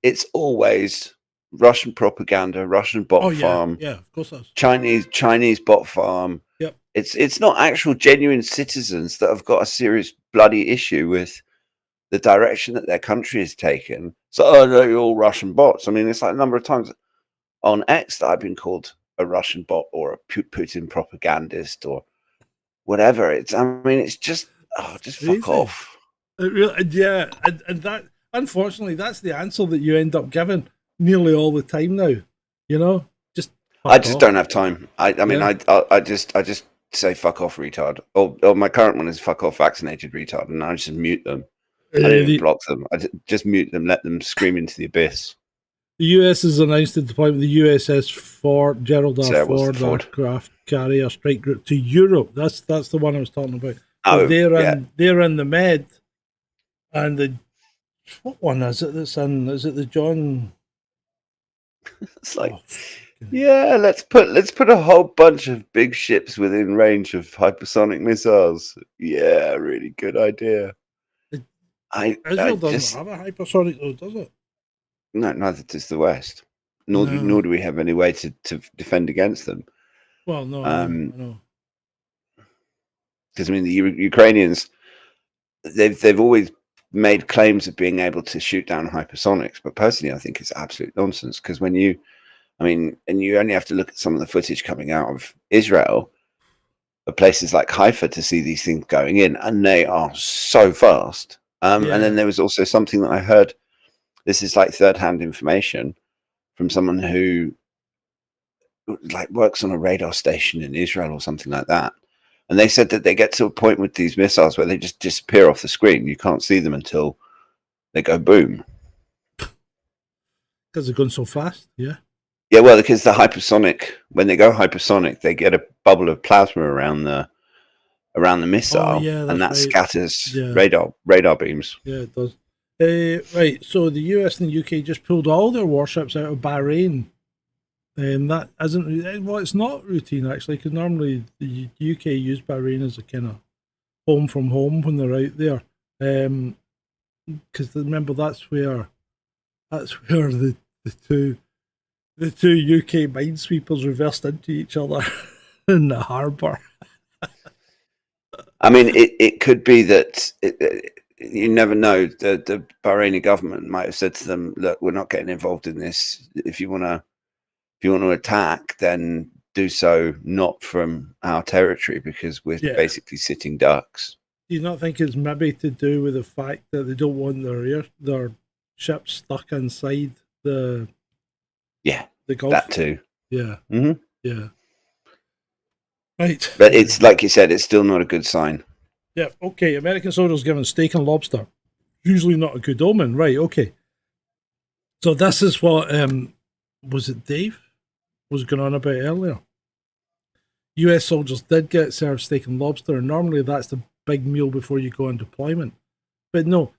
it's always Russian propaganda, Russian bot farm. Yeah, of course that's Chinese bot farm. Yep. It's not actual genuine citizens that have got a serious bloody issue with the direction that their country is taken. So no, you're all Russian bots. I mean, it's like a number of times on X that I've been called a Russian bot or a Putin propagandist or whatever. It's just fuck off. It really, yeah, and that, unfortunately, that's the answer that you end up giving nearly all the time now. Just I just don't have time. I just say fuck off, retard. Or my current one is fuck off, vaccinated retard, and I just mute them. I don't even block them. I just mute them, let them scream into the abyss. The US has announced the deployment of the USS Ford, Gerald R. Ford aircraft carrier strike group to Europe. That's the one I was talking about. They're in the Med, and what one is it that's in? Is it the John? It's like, let's put a whole bunch of big ships within range of hypersonic missiles. Yeah, really good idea. Israel doesn't have a hypersonic though, does it? No, neither does the West. Nor do we have any way to defend against them. Well, no, no. Because I mean, the Ukrainians, they've always made claims of being able to shoot down hypersonics, but personally, I think it's absolute nonsense. Because you only have to look at some of the footage coming out of Israel of places like Haifa to see these things going in, and they are so fast. And then there was also something that I heard. This is like third-hand information from someone who like works on a radar station in Israel or something like that. And they said that they get to a point with these missiles where they just disappear off the screen. You can't see them until they go boom. Because they're going so fast, yeah. Yeah, well, because the hypersonic, when they go hypersonic, they get a bubble of plasma around the missile, and that scatters radar beams. Yeah, it does. Right, so the US and the UK just pulled all their warships out of Bahrain. That isn't, well, it's not routine actually, because normally the UK use Bahrain as a kind of home from home when they're out there. Because remember, that's where the two UK minesweepers reversed into each other in the harbour. I mean, it could be that you never know. The Bahraini government might have said to them, "Look, we're not getting involved in this. If you want to attack, then do so not from our territory, because we're basically sitting ducks." Do you not think it's maybe to do with the fact that they don't want their ships stuck inside the Gulf? That too. Yeah. Mm-hmm. Yeah. Right. But it's like you said, it's still not a good sign. Yeah. Okay. American soldiers given steak and lobster. Usually not a good omen. Right. Okay. So this is what was it Dave was going on about earlier. US soldiers did get served steak and lobster, and normally that's the big meal before you go on deployment. But no,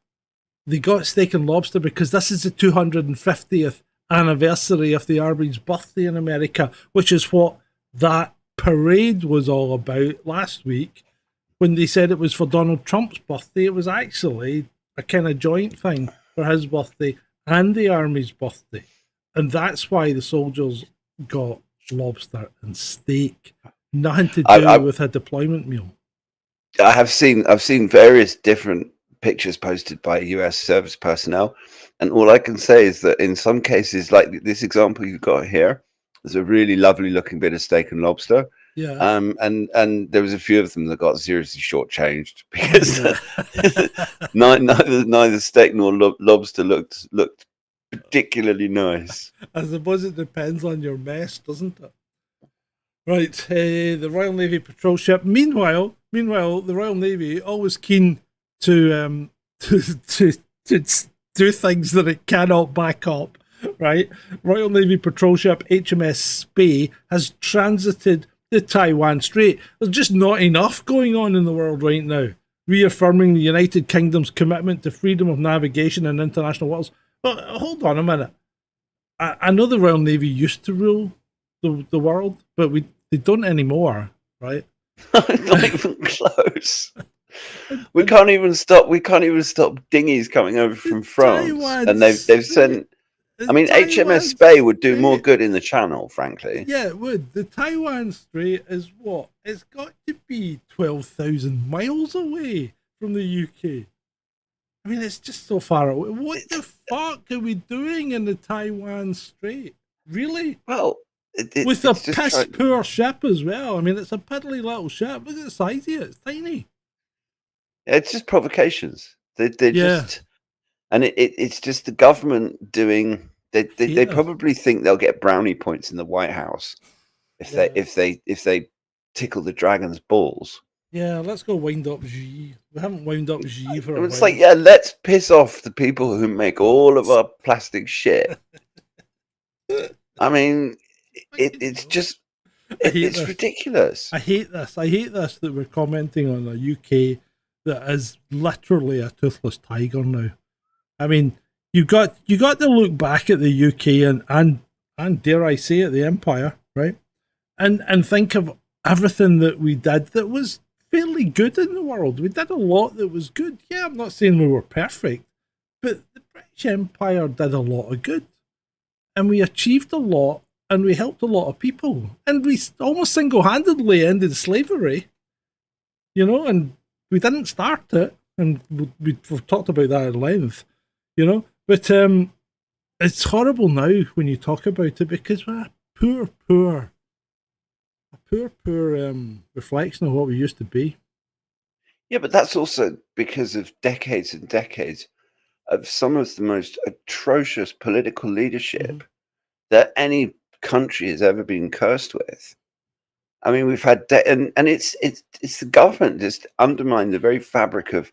they got steak and lobster because this is the 250th anniversary of the Army's birthday in America, which is what that parade was all about last week. When they said it was for Donald Trump's birthday, it was actually a kind of joint thing for his birthday and the Army's birthday. And that's why the soldiers got lobster and steak. Nothing to do with a deployment meal. I've seen various different pictures posted by US service personnel, and all I can say is that in some cases, like this example you've got here, there's a really lovely looking bit of steak and lobster. Yeah. And there was a few of them that got seriously shortchanged because neither steak nor lobster looked particularly nice. I suppose it depends on your mess, doesn't it? Right, the Royal Navy patrol ship. Meanwhile, the Royal Navy always keen to do things that it cannot back up. Right, Royal Navy patrol ship HMS Spey has transited the Taiwan Strait. There's just not enough going on in the world right now, reaffirming the United Kingdom's commitment to freedom of navigation in international waters. But hold on a minute. I know the Royal Navy used to rule the world, but they don't anymore, right? Not even close. We can't even stop dinghies coming over from France, and they've sent. I mean, HMS Spey would do more good in the Channel, frankly. Yeah, it would. The Taiwan Strait is what? It's got to be 12,000 miles away from the UK. I mean, it's just so far away. What the fuck are we doing in the Taiwan Strait? Really? Well, with a piss poor ship as well. I mean, it's a piddly little ship. Look at the size of it. It's tiny. Yeah, it's just provocations. They're just, and it's just the government doing. They probably think they'll get brownie points in the White House if they tickle the dragon's balls. Yeah, let's go wind up Xi. We haven't wound up Xi for a while. It's like, yeah, let's piss off the people who make all of our plastic shit. I mean, it's just, it's ridiculous. I hate this that we're commenting on a UK that is literally a toothless tiger now. I mean, you got to look back at the UK and dare I say it, the Empire, right? And think of everything that we did that was fairly good in the world. We did a lot that was good. Yeah, I'm not saying we were perfect, but the British Empire did a lot of good. And we achieved a lot, and we helped a lot of people. And we almost single-handedly ended slavery, and we didn't start it. And we've talked about that at length, But it's horrible now when you talk about it because we're a poor reflection of what we used to be. Yeah, but that's also because of decades and decades of some of the most atrocious political leadership that any country has ever been cursed with. I mean, we've had and it's the government just undermined the very fabric of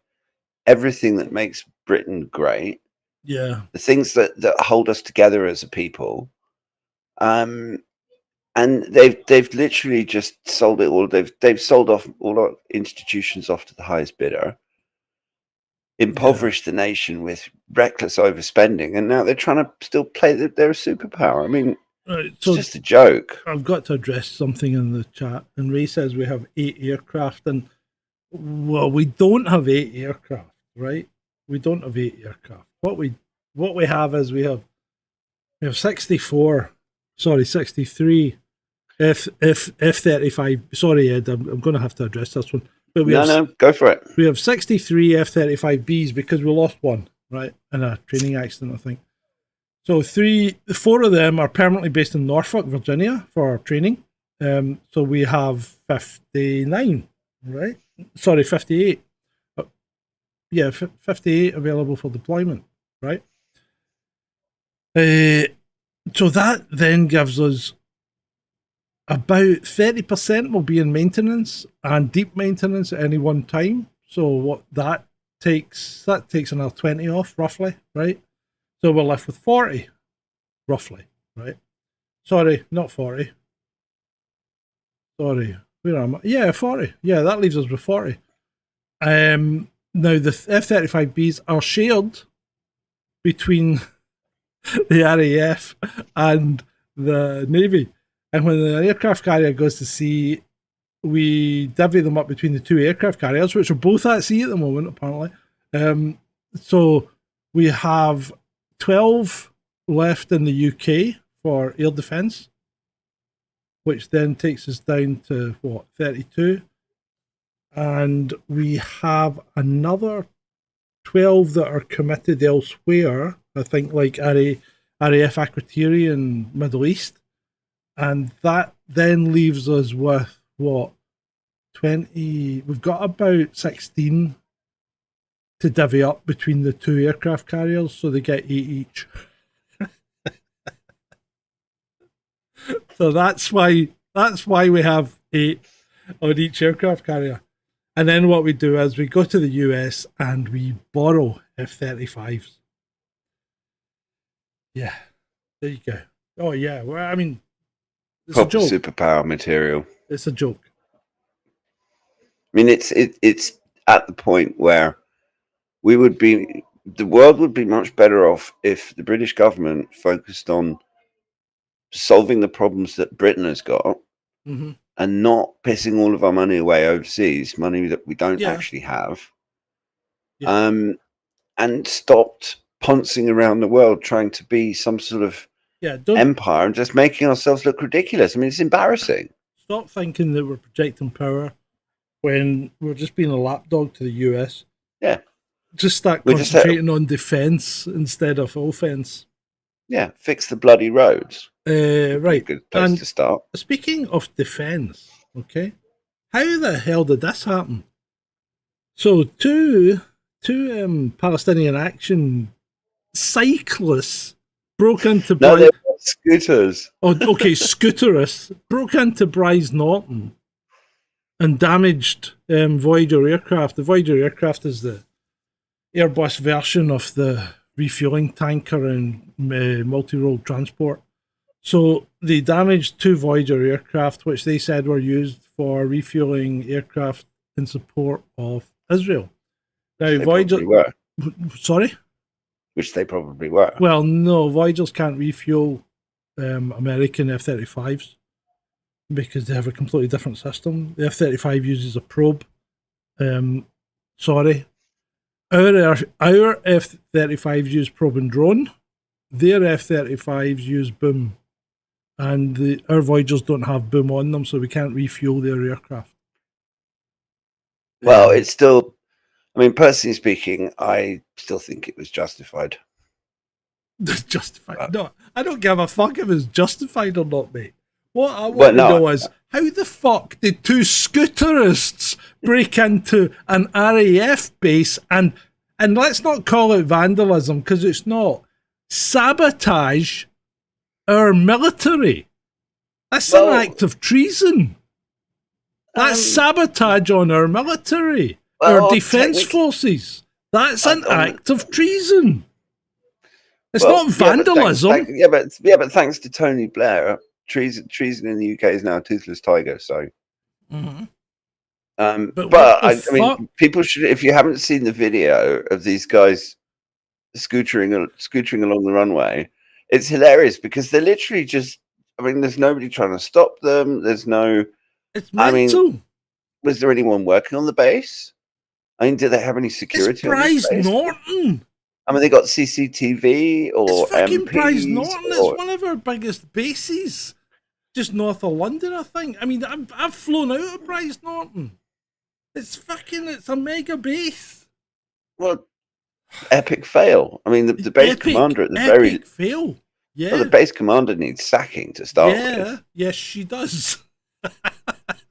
everything that makes Britain great. Yeah, The things that hold us together as a people. And they've literally just sold it all. They've sold off all our institutions off to the highest bidder, impoverished the nation with reckless overspending, and now they're trying to still play that they're a superpower. I mean, right. it's So just a joke. I've got to address something in the chat, and Ray says we have 8 aircraft, and well, we don't have 8 aircraft, right? We don't have 8 aircraft. What we have is we have 63 F-35. Sorry, Ed, I'm going to have to address this one. But No, go for it. we have 63 F-35Bs because we lost one, right, in a training accident, I think. So 4 of them are permanently based in Norfolk, Virginia, for our training. So we have 59, right? Sorry, 58. 58 available for deployment, right? So that then gives us about 30% will be in maintenance and deep maintenance at any one time. So what that takes another 20 off, roughly, right? So we're left with 40, roughly, right? Sorry, not 40. Sorry, where am I? Yeah, 40. Yeah, that leaves us with 40. Now the F-35Bs are shared between the RAF and the Navy. And when the aircraft carrier goes to sea, we divvy them up between the 2 aircraft carriers, which are both at sea at the moment, apparently. So we have 12 left in the UK for air defence, which then takes us down to, 32? And we have another 12 that are committed elsewhere, I think, like RAF Akrotiri in Middle East. And that then leaves us with, 20? We've got about 16 to divvy up between the 2 aircraft carriers, so they get 8 each. So that's why we have 8 on each aircraft carrier. And then what we do is we go to the US and we borrow F-35s. Yeah, there you go. Oh yeah, well, I mean, it's Proper a joke. superpower material. It's a joke. I mean, it's at the point where the world would be much better off if the British government focused on solving the problems that Britain has got and not pissing all of our money away overseas, money that we don't actually have, and stopped pouncing around the world trying to be some sort of empire and just making ourselves look ridiculous. I mean, it's embarrassing. Stop thinking that we're projecting power when we're just being a lapdog to the US. Yeah. Just start concentrating on defence instead of offence. Yeah, fix the bloody roads. Right. Good place to start. Speaking of defence, okay, how the hell did this happen? So two Palestinian Action cyclists broke into No, they were scooters. Oh, okay, scooterists broke into Bryce Norton and damaged Voyager aircraft. The Voyager aircraft is the Airbus version of the refueling tanker and multi-role transport. So they damaged 2 Voyager aircraft, which they said were used for refueling aircraft in support of Israel. Now, Voyager were. Sorry? Which they probably were. Well, no, Voyagers can't refuel American F-35s because they have a completely different system. The F-35 uses a probe. Sorry. Our F-35s use probe and drone. Their F-35s use boom. And our Voyagers don't have boom on them, so we can't refuel their aircraft. Well, it's still... I mean, personally speaking, I still think it was justified. Justified? No, I don't give a fuck if it's justified or not, mate. What I want Well, to no. know is, how the fuck did two scooterists break into an RAF base and let's not call it vandalism, because it's not, sabotage our military? That's an act of treason. That's sabotage on our military, our defence forces. That's an act of treason. It's not vandalism. But thanks to Tony Blair, treason in the UK is now a toothless tiger. So, but I mean, people should. If you haven't seen the video of these guys scootering along the runway, it's hilarious because they're literally just. I mean, there's nobody trying to stop them. There's no. It's mental. I mean, was there anyone working on the base? I mean, did they have any security? It's Bryce Norton. I mean, they got CCTV or it's fucking MPs Bryce Norton. It's one of our biggest bases, just north of London, I think. I mean, I've flown out of Bryce Norton. It's a mega base. Well, epic fail. I mean, the base commander at the very fail. Yeah, well, the base commander needs sacking to start with. Yes, she does.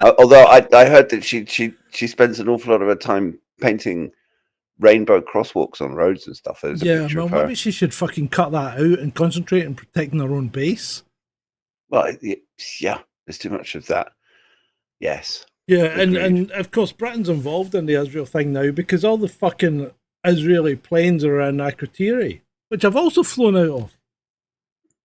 Although I heard that she spends an awful lot of her time painting rainbow crosswalks on roads and stuff. Well, maybe she should fucking cut that out and concentrate on protecting her own base. Well, yeah, there's too much of that. Yes. Yeah, and of course Britain's involved in the Israel thing now because all the fucking Israeli planes are in Akrotiri, which I've also flown out of.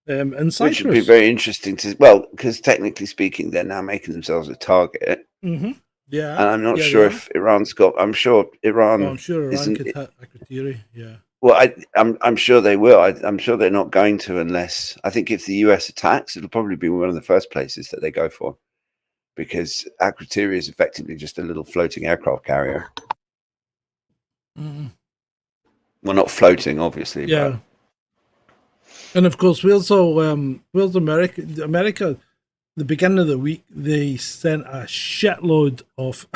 In Cyprus. Which would be very interesting because technically speaking, they're now making themselves a target. Mm-hmm. Yeah, and I'm not sure if Iran's got. I'm sure Iran. I'm sure Iran could hit Akrotiri. Yeah. Well, I'm sure they will. I'm sure they're not going to unless I think if the US attacks, it'll probably be one of the first places that they go for, because Akrotiri is effectively just a little floating aircraft carrier. Mm-hmm. Well, not floating, obviously. Yeah. But... And of course, Wales, America, the beginning of the week, they sent a shitload of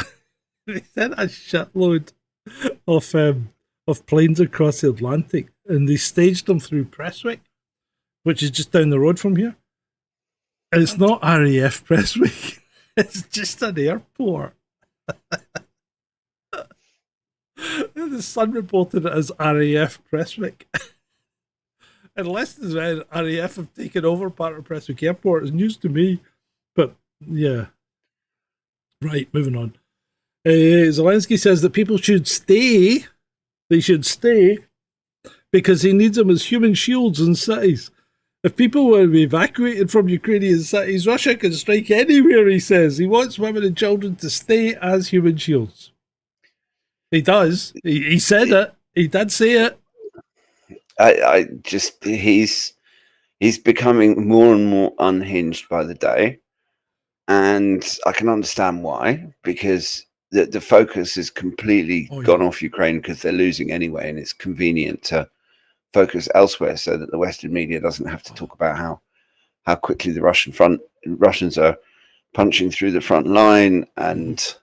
of planes across the Atlantic, and they staged them through Prestwick, which is just down the road from here. And it's not RAF Prestwick; it's just an airport. The Sun reported it as RAF Prestwick. Unless the RAF have taken over part of Prestwick Airport, it's news to me. But yeah. Right, moving on. Zelensky says that people should stay. They should stay because he needs them as human shields in cities. If people were to be evacuated from Ukrainian cities, Russia can strike anywhere, he says. He wants women and children to stay as human shields. He does. He said it. He did say it. He's becoming more and more unhinged by the day, and I can understand why, because the focus has completely gone off Ukraine because they're losing anyway, and it's convenient to focus elsewhere so that the Western media doesn't have to talk about how quickly the Russians are punching through the front line. And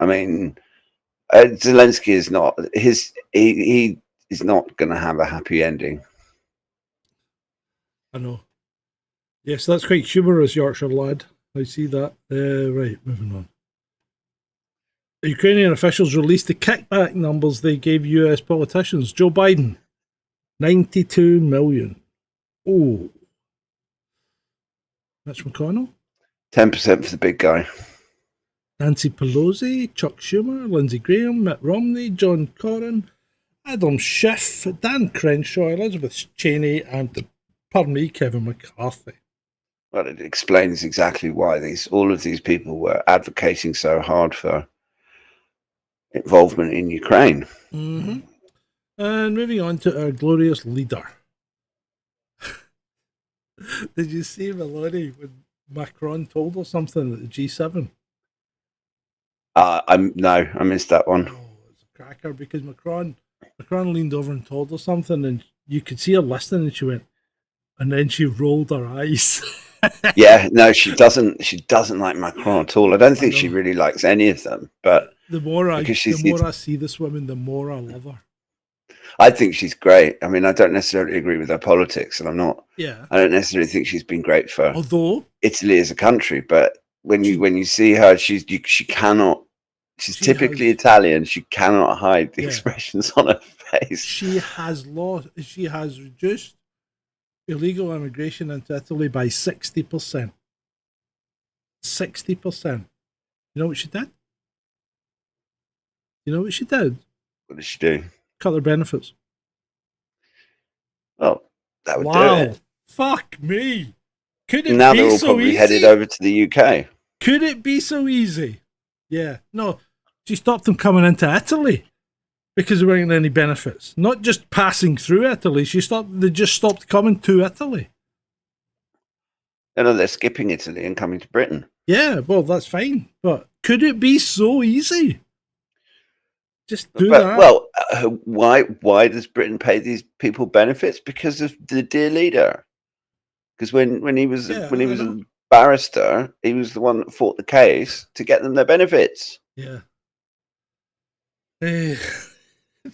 I mean, Zelensky is not he is not going to have a happy ending. I know. Yes, that's quite humorous, Yorkshire lad. I see that. Right, moving on. The Ukrainian officials released the kickback numbers they gave US politicians. Joe Biden, 92 million. Oh. Mitch McConnell? 10% for the big guy. Nancy Pelosi, Chuck Schumer, Lindsey Graham, Mitt Romney, John Cornyn, Adam Schiff, Dan Crenshaw, Elizabeth Cheney, and, Kevin McCarthy. Well, it explains exactly why all of these people were advocating so hard for involvement in Ukraine. Mm-hmm. And moving on to our glorious leader. Did you see Melanie when Macron told her something at the G7? No, I missed that one. Oh, it's a cracker because Macron leaned over and told her something, and you could see her listening, and she went, and then she rolled her eyes. Yeah, no, she doesn't like Macron at all. I don't think she really likes any of them. But the more I see this woman, the more I love her. I think she's great. I mean, I don't necessarily agree with her politics, and Yeah. I don't necessarily think she's been great for Although Italy as a country. But when you see her, she cannot. She's She typically has- Italian. She cannot hide the Yeah. expressions on her face. she has reduced illegal immigration into Italy by 60%. 60%. You know what she did? You know what she did? What does she do? Cut their benefits. Well, that would do Wow. it. Fuck me. Could it Now they're be all so probably easy? headed over to the UK. Could it be so easy? Yeah. No, she stopped them coming into Italy because there weren't any benefits. Not just passing through Italy. They just stopped coming to Italy. No, they're skipping Italy and coming to Britain. Yeah, well, that's fine. But could it be so easy? Just do that. Well, why does Britain pay these people benefits? Because of the dear leader. Because when he was a barrister, he was the one that fought the case to get them their benefits. Yeah. Did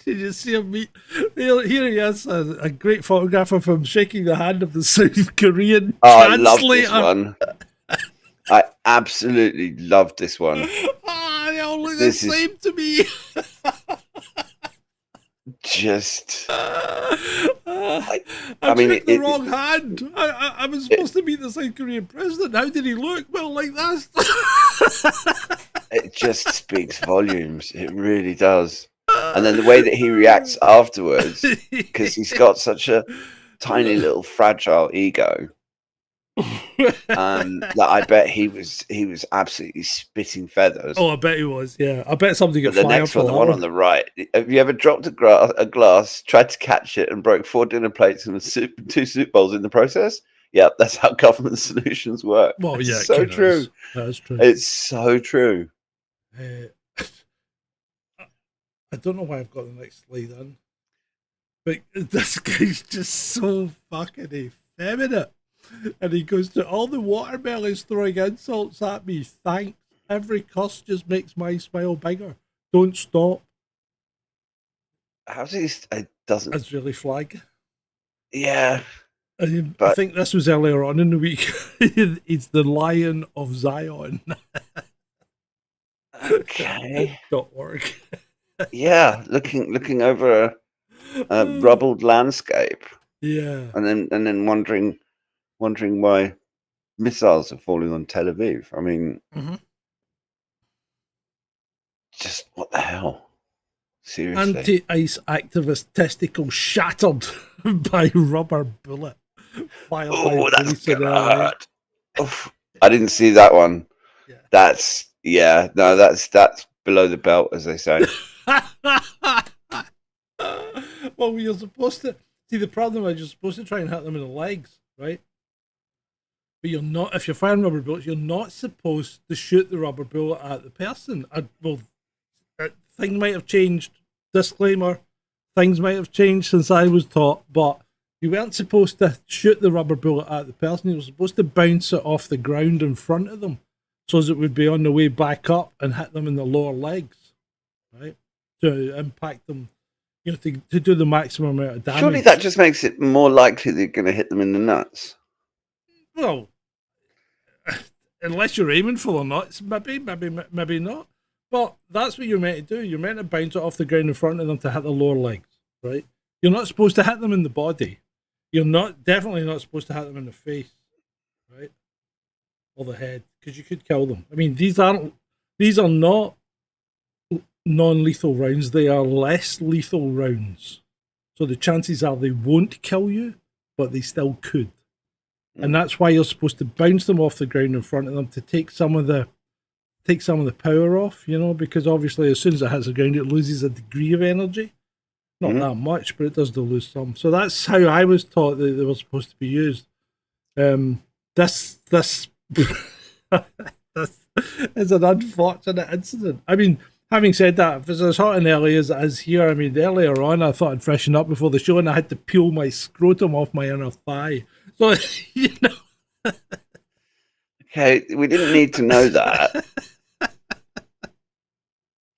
you see him meet? Here he is, a great photograph of him shaking the hand of the South Korean I translator. love this one. I absolutely loved this one. They all look This the is- same to me. Just, I mean, shook the wrong hand. I was supposed to meet the South Korean president. How did he look? Well, like this. it just speaks volumes. It really does. And then the way that he reacts afterwards, because he's got such a tiny little fragile ego. That I bet he was absolutely spitting feathers. Oh, I bet he was. Yeah, I bet somebody got But the fired next for one, the that one on the right. Have you ever dropped a glass, tried to catch it, and broke 4 dinner plates and 2 soup bowls in the process? Yep, that's how government solutions work. Well, yeah, it's so true. That is true. It's so true. I don't know why I've got the next slide on, but this guy's just so fucking effeminate. And he goes to all the watermelons throwing insults at me. Thanks. Every cuss just makes my smile bigger. Don't stop. How's he? It doesn't. That's really flag. Yeah. I But- think this was earlier on in the week. It's the Lion of Zion. Okay. .org. Yeah. Looking over a rubbled landscape, Yeah. and then wondering why missiles are falling on Tel Aviv. I mean, Mhm. just what the hell? Seriously. Anti-ice activist testicle shattered by rubber bullet. Fired by Oh, that's police in gonna LA. hurt. Oof. I didn't see that one. Yeah. That's below the belt, as they say. Well, you're supposed to see the problem is you're supposed to try and hit them in the legs, right? But you're not. If you're firing rubber bullets, you're not supposed to shoot the rubber bullet at the person. Things might have changed. Disclaimer: things might have changed since I was taught, but you weren't supposed to shoot the rubber bullet at the person. You were supposed to bounce it off the ground in front of them, so as it would be on the way back up and hit them in the lower legs, right? To impact them, to do the maximum amount of damage. Surely that just makes it more likely they're going to hit them in the nuts. Well, unless you're aiming for the nuts, maybe not. But that's what you're meant to do. You're meant to bounce it off the ground in front of them to hit the lower legs, right? You're not supposed to hit them in the body. You're definitely not supposed to hit them in the face, right? Or the head, because you could kill them. I mean, these are not non-lethal rounds. They are less lethal rounds. So the chances are they won't kill you, but they still could. And that's why you're supposed to bounce them off the ground in front of them to take some of the power off, because obviously as soon as it hits the ground, it loses a degree of energy. Not that much, but it does lose some. So that's how I was taught that they were supposed to be used. This is an unfortunate incident. I mean, having said that, if it's as hot in LA as it is here, I mean, earlier on I thought I'd freshen up before the show and I had to peel my scrotum off my inner thigh. So, Okay, we didn't need to know that.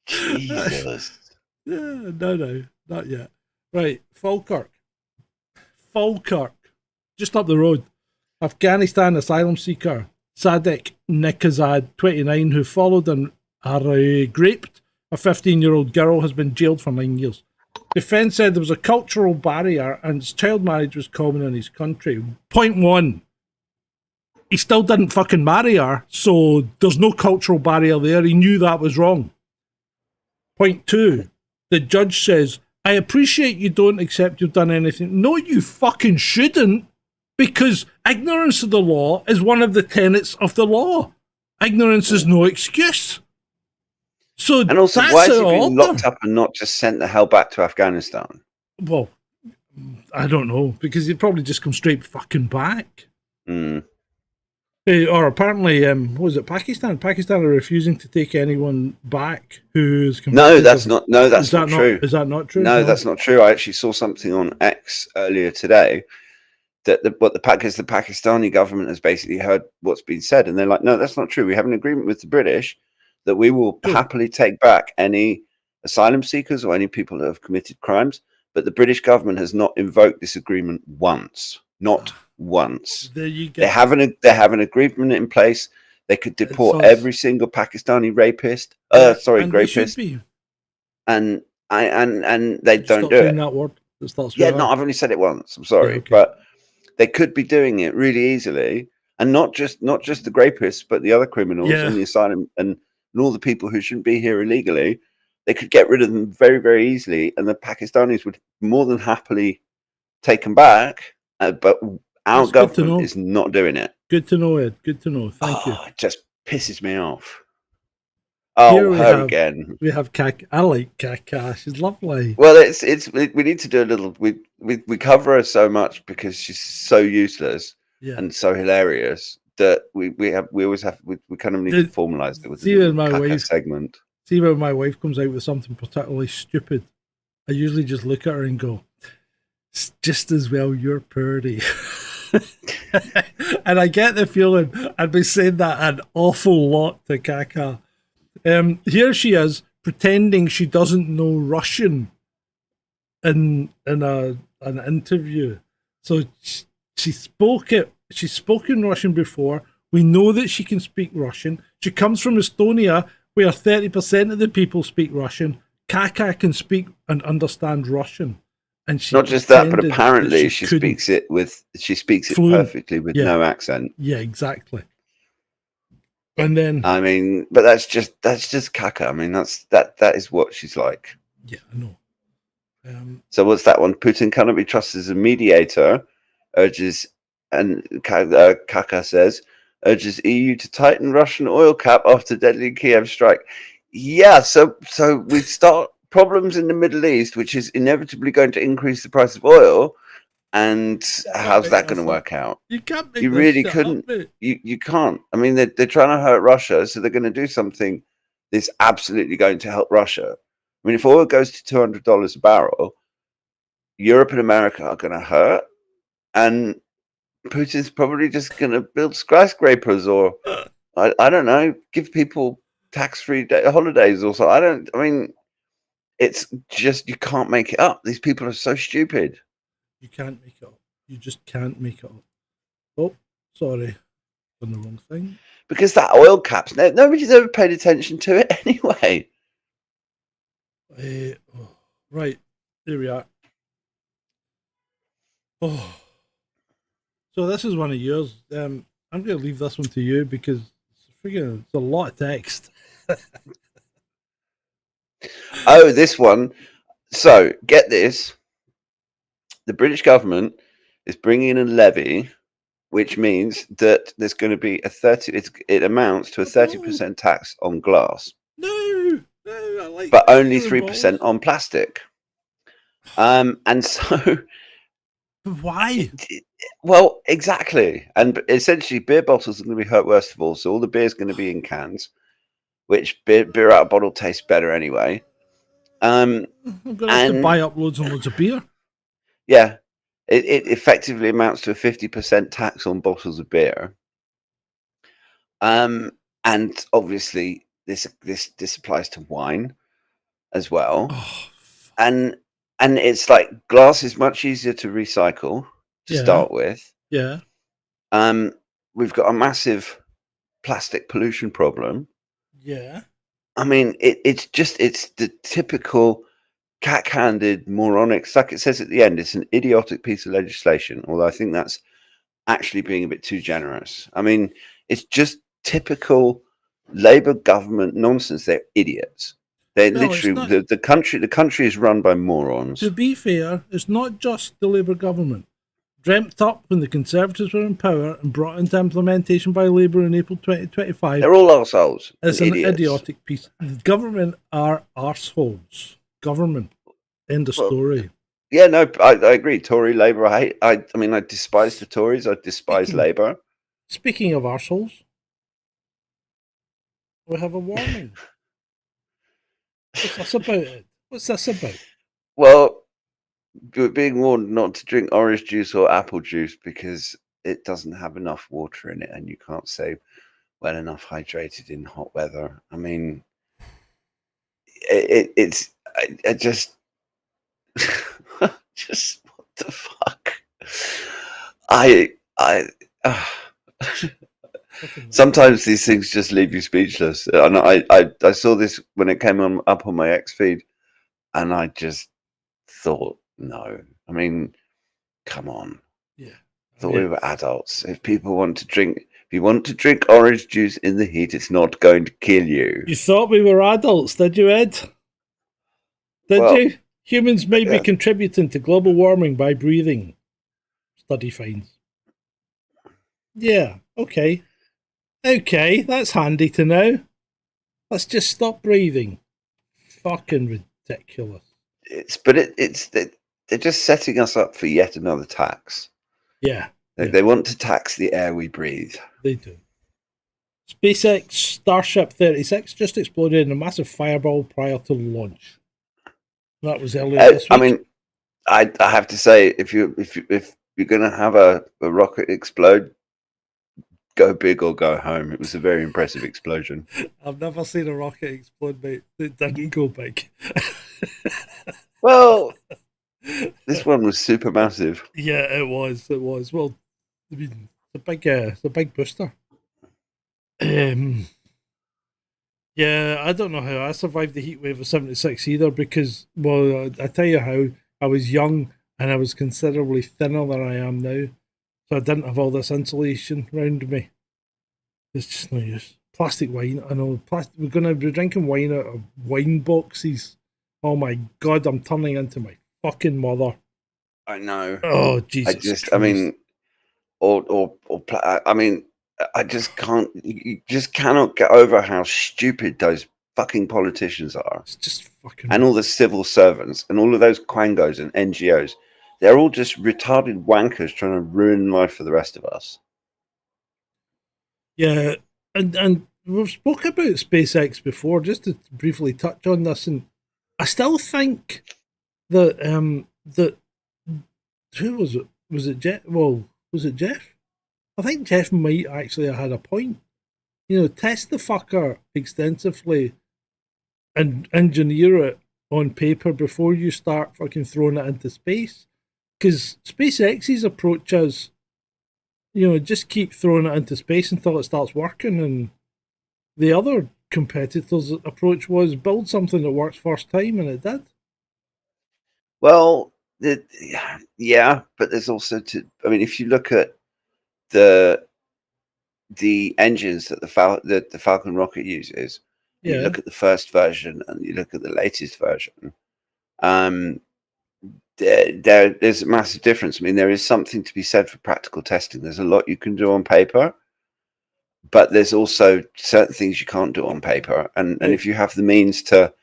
Jesus. No, not yet. Right, Falkirk, just up the road. Afghanistan asylum seeker Sadek Nikazad, 29, who followed and raped a 15-year-old girl, has been jailed for 9 years. Defence said there was a cultural barrier and child marriage was common in his country. Point one, he still didn't fucking marry her, so there's no cultural barrier there. He knew that was wrong. Point two, the judge says, I appreciate you don't accept you've done anything. No, you fucking shouldn't, because ignorance of the law is one of the tenets of the law. Ignorance is no excuse. So And also, that's why is he the being order. locked up and not just sent the hell back to Afghanistan? Well, I don't know, because he'd probably just come straight fucking back. Mm. Or apparently, what was it, Pakistan? Pakistan are refusing to take anyone back who's No, that's not. No, that's not true. Is that not true? No, that's not true. I actually saw something on X earlier today that the Pakistani government has basically heard what's been said, and they're like, no, that's not true. We have an agreement with the British that we will happily take back any asylum seekers or any people that have committed crimes, but the British government has not invoked this agreement once. Not once. There you go. They have an agreement in place. They could deport every single Pakistani rapist. Rapist. And they don't do it. That word that starts with Yeah, R. no, I've only said it once. I'm sorry, Yeah, okay. but they could be doing it really easily, and not just the rapists, but the other criminals and the asylum and all the people who shouldn't be here illegally. They could get rid of them very, very easily, and the Pakistanis would more than happily take them back. But our government is not doing it. Good to know, Ed. Good to know. Thank you. It just pisses me off. Oh, her again. We have Kaka. I like Kaka. She's lovely. Well, we need to do a little. We cover her so much because she's so useless and so hilarious that we always have we kind of need to formalize it with a Kaka segment. See, when my wife comes out with something particularly stupid, I usually just look at her and go, "It's just as well you're purdy." And I get the feeling I'd be saying that an awful lot to Kaka. Here she is pretending she doesn't know Russian in an interview. So she's spoken Russian before. We know that she can speak Russian. She comes from Estonia, where 30% of the people speak Russian. Kaka can speak and understand Russian. And she not just that, but apparently she speaks it fluent. Perfectly with no accent. Yeah, exactly. And then I mean, but that's just Kaka. I mean, that is what she's like. Yeah, I know. So what's that one? Putin cannot be trusted as a mediator. Kaka says urges EU to tighten Russian oil cap after deadly Kiev strike. Yeah, so we start problems in the Middle East, which is inevitably going to increase the price of oil. And how's that going to work out? You can't. You really couldn't. You can't. I mean, they're trying to hurt Russia, so they're going to do something that's absolutely going to help Russia. I mean, if oil goes to $200 a barrel, Europe and America are going to hurt, and Putin's probably just going to build skyscrapers, or I don't know, give people tax-free holidays or so. I mean, it's just you can't make it up. These people are so stupid. You can't make it up. You just can't make it up. Oh, sorry. Done the wrong thing. Because that oil caps, nobody's ever paid attention to it anyway. Right. There we are. Oh. So this is one of yours. I'm going to leave this one to you because it's a lot of text. Oh, this one. So, get this. The British government is bringing in a levy, which means that there's going to be it amounts to a 30% tax on glass. No, I like. But only 3% on plastic. And so, why? Well, exactly. And essentially, beer bottles are going to be hurt worst of all. So all the beer is going to be in cans, which beer out of bottle tastes better anyway. I'm going to have to buy up loads and loads of beer. Yeah, it effectively amounts to a 50% tax on bottles of beer. And obviously this applies to wine as well. Oh, and And it's like glass is much easier to recycle to start with. Yeah. We've got a massive plastic pollution problem. Yeah. I mean, it's the typical cack-handed moronic. Like it says at the end, it's an idiotic piece of legislation. Although I think that's actually being a bit too generous. I mean, it's just typical Labour government nonsense. They're idiots. They're Well, it's literally not, the country. The country is run by morons. to be fair, it's not just the Labour government. Dreamt up when the Conservatives were in power and brought into implementation by Labour in April 2025. They're all assholes. It's an idiots. idiotic piece. The government are arseholes. Government. End of story. Yeah, no, I agree. Tory, Labour, I hate. I mean, I despise the Tories. I despise Labour. Speaking of arseholes, we have a warning. What's this about it? What's this about? Well, you're being warned not to drink orange juice or apple juice because it doesn't have enough water in it, and you can't stay well enough hydrated in hot weather. I mean, it's I just just what the fuck. Sometimes these things just leave you speechless, and I saw this when it came up on my X feed, and I just thought, no. I mean, come on. Yeah. I thought we were adults. If you want to drink orange juice in the heat, it's not going to kill you. You thought we were adults, did you, Ed? Did you? Humans may be contributing to global warming by breathing. Study finds. Yeah, okay. Okay, that's handy to know. Let's just stop breathing. Fucking ridiculous. They're just setting us up for yet another tax. Yeah. They want to tax the air we breathe. They do. SpaceX Starship 36 just exploded in a massive fireball prior to launch. That was earlier this week. I mean, I have to say, if you're going to have a rocket explode, go big or go home. It was a very impressive explosion. I've never seen a rocket explode, mate. It didn't go big. Well, this one was super massive. Yeah, it was. It was. Well, I mean, it's a big booster. Yeah, I don't know how I survived the heat wave of 76 either because, well, I tell you how, I was young and I was considerably thinner than I am now. So I didn't have all this insulation around me. It's just no use. Plastic wine, I know. We're going to be drinking wine out of wine boxes. Oh my God, I'm turning into my fucking mother. I know. Oh, Jesus Christ. I mean, I mean, I just can't. You just cannot get over how stupid those fucking politicians are. It's just fucking. And all the civil servants and all of those quangos and NGOs. They're all just retarded wankers trying to ruin life for the rest of us. Yeah, and we've spoken about SpaceX before, just to briefly touch on this, and I still think that that who was it? Was it Jeff? Well, was it Jeff? I think Jeff might actually have had a point. You know, test the fucker extensively and engineer it on paper before you start fucking throwing it into space. Because SpaceX's approach is, you know, just keep throwing it into space until it starts working. And the other competitor's approach was build something that works first time, and it did. Well, yeah, but there's also I mean, if you look at the engines that the Falcon rocket uses, you look at the first version and you look at the latest version, there's a massive difference. I mean, there is something to be said for practical testing. There's a lot you can do on paper, but there's also certain things you can't do on paper. And if you have the means to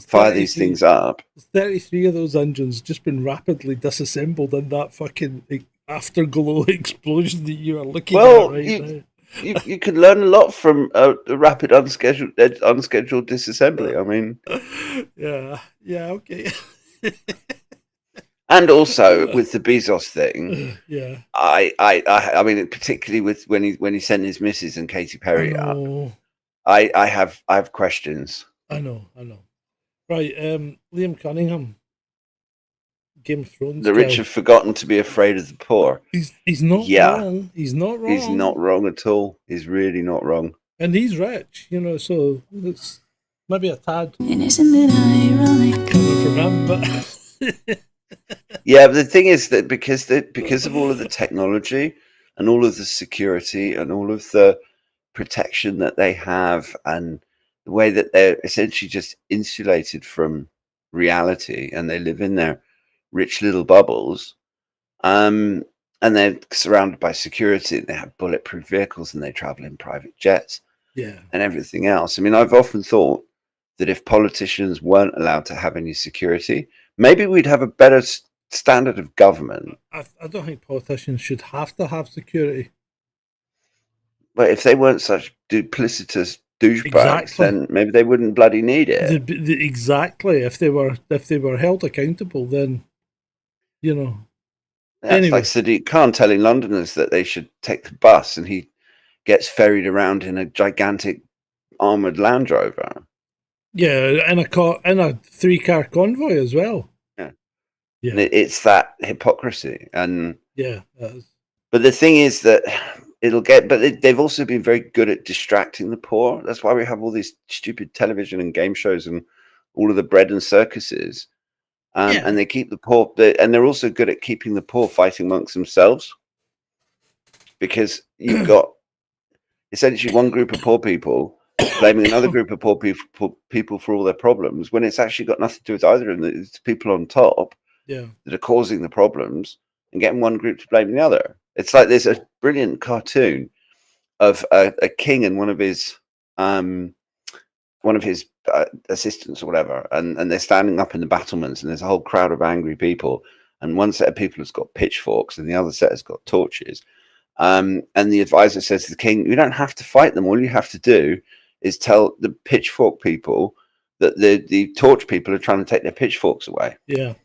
fire these things up, 33 of those engines just been rapidly disassembled in that fucking afterglow explosion that you are looking at right now. You can learn a lot from a rapid unscheduled disassembly. I mean, yeah, okay. And also with the Bezos thing, yeah, I mean, particularly with when he sent his missus and Katy Perry up, I have questions. I know. Right, Liam Cunningham. Game of Thrones. The rich guy. have forgotten to be afraid of the poor. He's not wrong. He's not wrong. He's not wrong at all. He's really not wrong. And he's rich, so it's maybe a tad And isn't it ironic? coming from him, but Yeah, but the thing is that because of all of the technology and all of the security and all of the protection that they have and the way that they're essentially just insulated from reality and they live in their rich little bubbles, and they're surrounded by security and they have bulletproof vehicles and they travel in private jets yeah, and everything else. I mean, I've often thought that if politicians weren't allowed to have any security, maybe we'd have a better standard of government. I don't think politicians should have to have security. But if they weren't such duplicitous douchebags, Exactly. then maybe they wouldn't bloody need it. Exactly. If they were held accountable, then That's anyway. like Sadiq Khan telling Londoners that they should take the bus, and he gets ferried around in a gigantic armored Land Rover. Yeah, in a 3-car convoy as well. And it's that hypocrisy. And Yeah. but the thing is that they've also been very good at distracting the poor. That's why we have all these stupid television and game shows and all of the bread and circuses. And they keep the poor, and they're also good at keeping the poor fighting amongst themselves, because you've got essentially one group of poor people blaming another group of poor people for all their problems, when it's actually got nothing to do with either of them. It's people on top that are causing the problems and getting one group to blame the other. It's like there's a brilliant cartoon of a king and one of his assistants or whatever, and they're standing up in the battlements, and there's a whole crowd of angry people, and one set of people has got pitchforks and the other set has got torches, and the advisor says to the king, you don't have to fight them, all you have to do is tell the pitchfork people that the torch people are trying to take their pitchforks away. Yeah,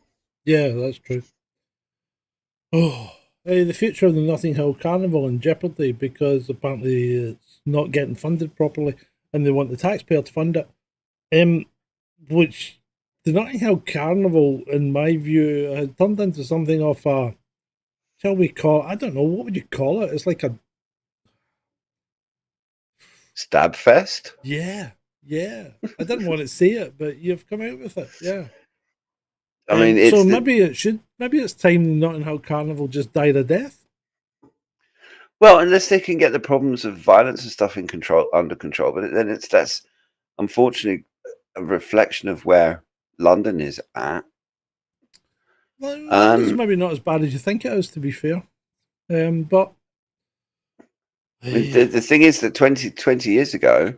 that's true. Oh, the future of the Notting Hill Carnival in jeopardy because apparently it's not getting funded properly, and they want the taxpayer to fund it. Which the Notting Hill Carnival, in my view, had turned into something of a, shall we call it? I don't know, what would you call it? It's like a Stab fest. Yeah. I didn't want to say it, but you've come out with it. Yeah. I mean, so maybe it's time the Notting Hill Carnival just died a death. Well, unless they can get the problems of violence and stuff under control, but then that's unfortunately a reflection of where London is at. Well, it's maybe not as bad as you think it is, to be fair. But the thing is that 20 years ago,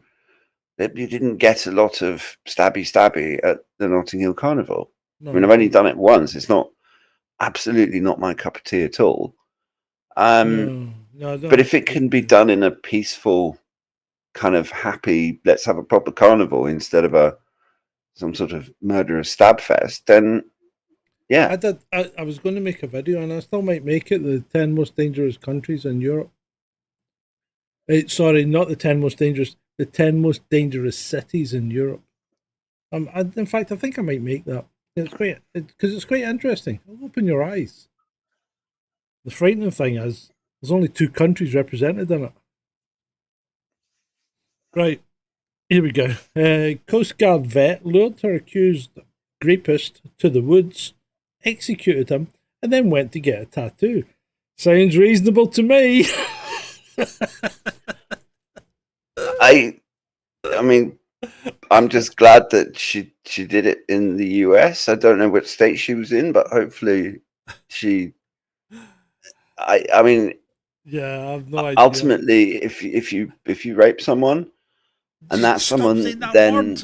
you didn't get a lot of stabby at the Notting Hill Carnival. No, I mean, I've only done it once. It's absolutely not my cup of tea at all. But if it can be done in a peaceful, kind of happy, let's have a proper carnival instead of some sort of murderous stab fest, then yeah. I was going to make a video, and I still might make it, the 10 most dangerous countries in Europe. Sorry, not the 10 most dangerous, the 10 most dangerous cities in Europe. In fact, I think I might make that. It's quite interesting. It'll open your eyes. The frightening thing is, there's only 2 countries represented in it. Right, here we go. Coast Guard vet lured her accused rapist to the woods, executed him, and then went to get a tattoo. Sounds reasonable to me. I mean, I'm just glad that she did it in the US. I don't know which state she was in, but hopefully she. I mean, yeah, I've no idea. Ultimately, if you rape someone, and that's someone, that then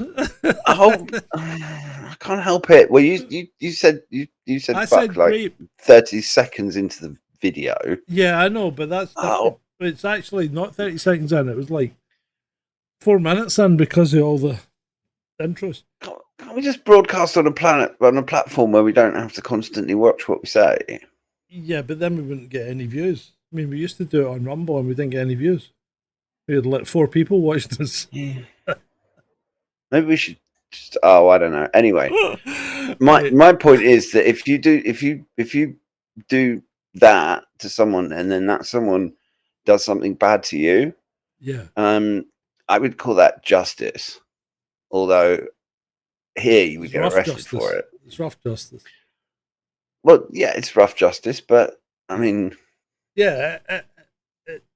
I can't help it. Well, you said I fuck said like rape 30 seconds into the video. Yeah, I know, but that's it's actually not 30 seconds in. It was like 4 minutes in because of all the intros. Can't we just broadcast on a platform where we don't have to constantly watch what we say? Yeah, but then we wouldn't get any views. I mean, we used to do it on Rumble and we didn't get any views. We had like 4 people watched us. Yeah. Maybe we should just, I don't know. Anyway. My point is that if you do that to someone, and then that someone does something bad to you, I would call that justice. Although here you would get arrested for it. It's rough justice. Well, yeah, it's rough justice, but I mean, yeah,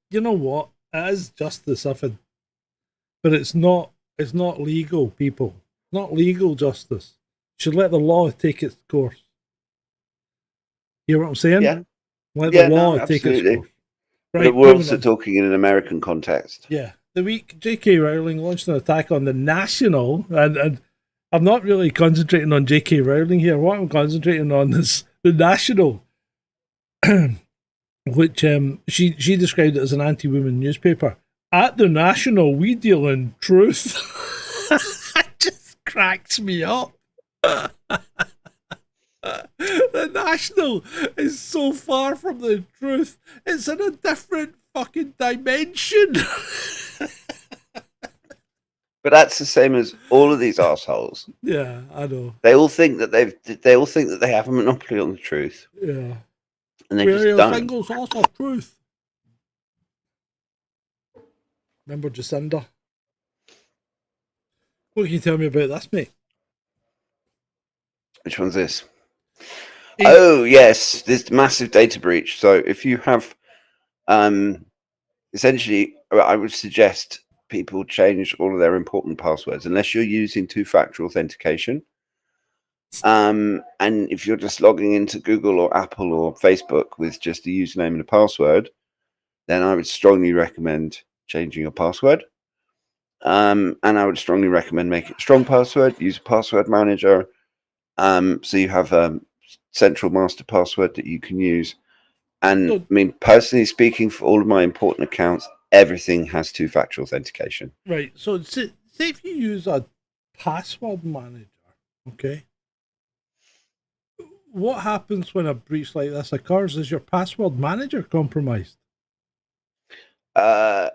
you know what? It is justice, but it's not legal, people. It's not legal justice. You should let the law take its course. You hear what I'm saying? Yeah. Let the law take its course. Right, but we're also talking in an American context. Yeah. The week J.K. Rowling launched an attack on the National, and I'm not really concentrating on J.K. Rowling here. What I'm concentrating on is the National, which she described it as an anti-women newspaper. At the National, we deal in truth. It just cracks me up. The National is so far from the truth. It's in a different fucking dimension. But that's the same as all of these assholes. Yeah, I know. They all think that they have a monopoly on the truth. Yeah. And they just don't. Single source of truth. Remember Jacinda? What can you tell me about this, mate? Which one's this? Oh, yes, this massive data breach. So if you have, essentially, I would suggest people change all of their important passwords unless you're using two-factor authentication. And if you're just logging into Google or Apple or Facebook with just a username and a password, then I would strongly recommend changing your password. And I would strongly recommend making a strong password, use a password manager. So you have a central master password that you can use. And I mean, personally speaking, for all of my important accounts, everything has two-factor authentication. Right. So say if you use a password manager, okay? What happens when a breach like this occurs? Is your password manager compromised? Well,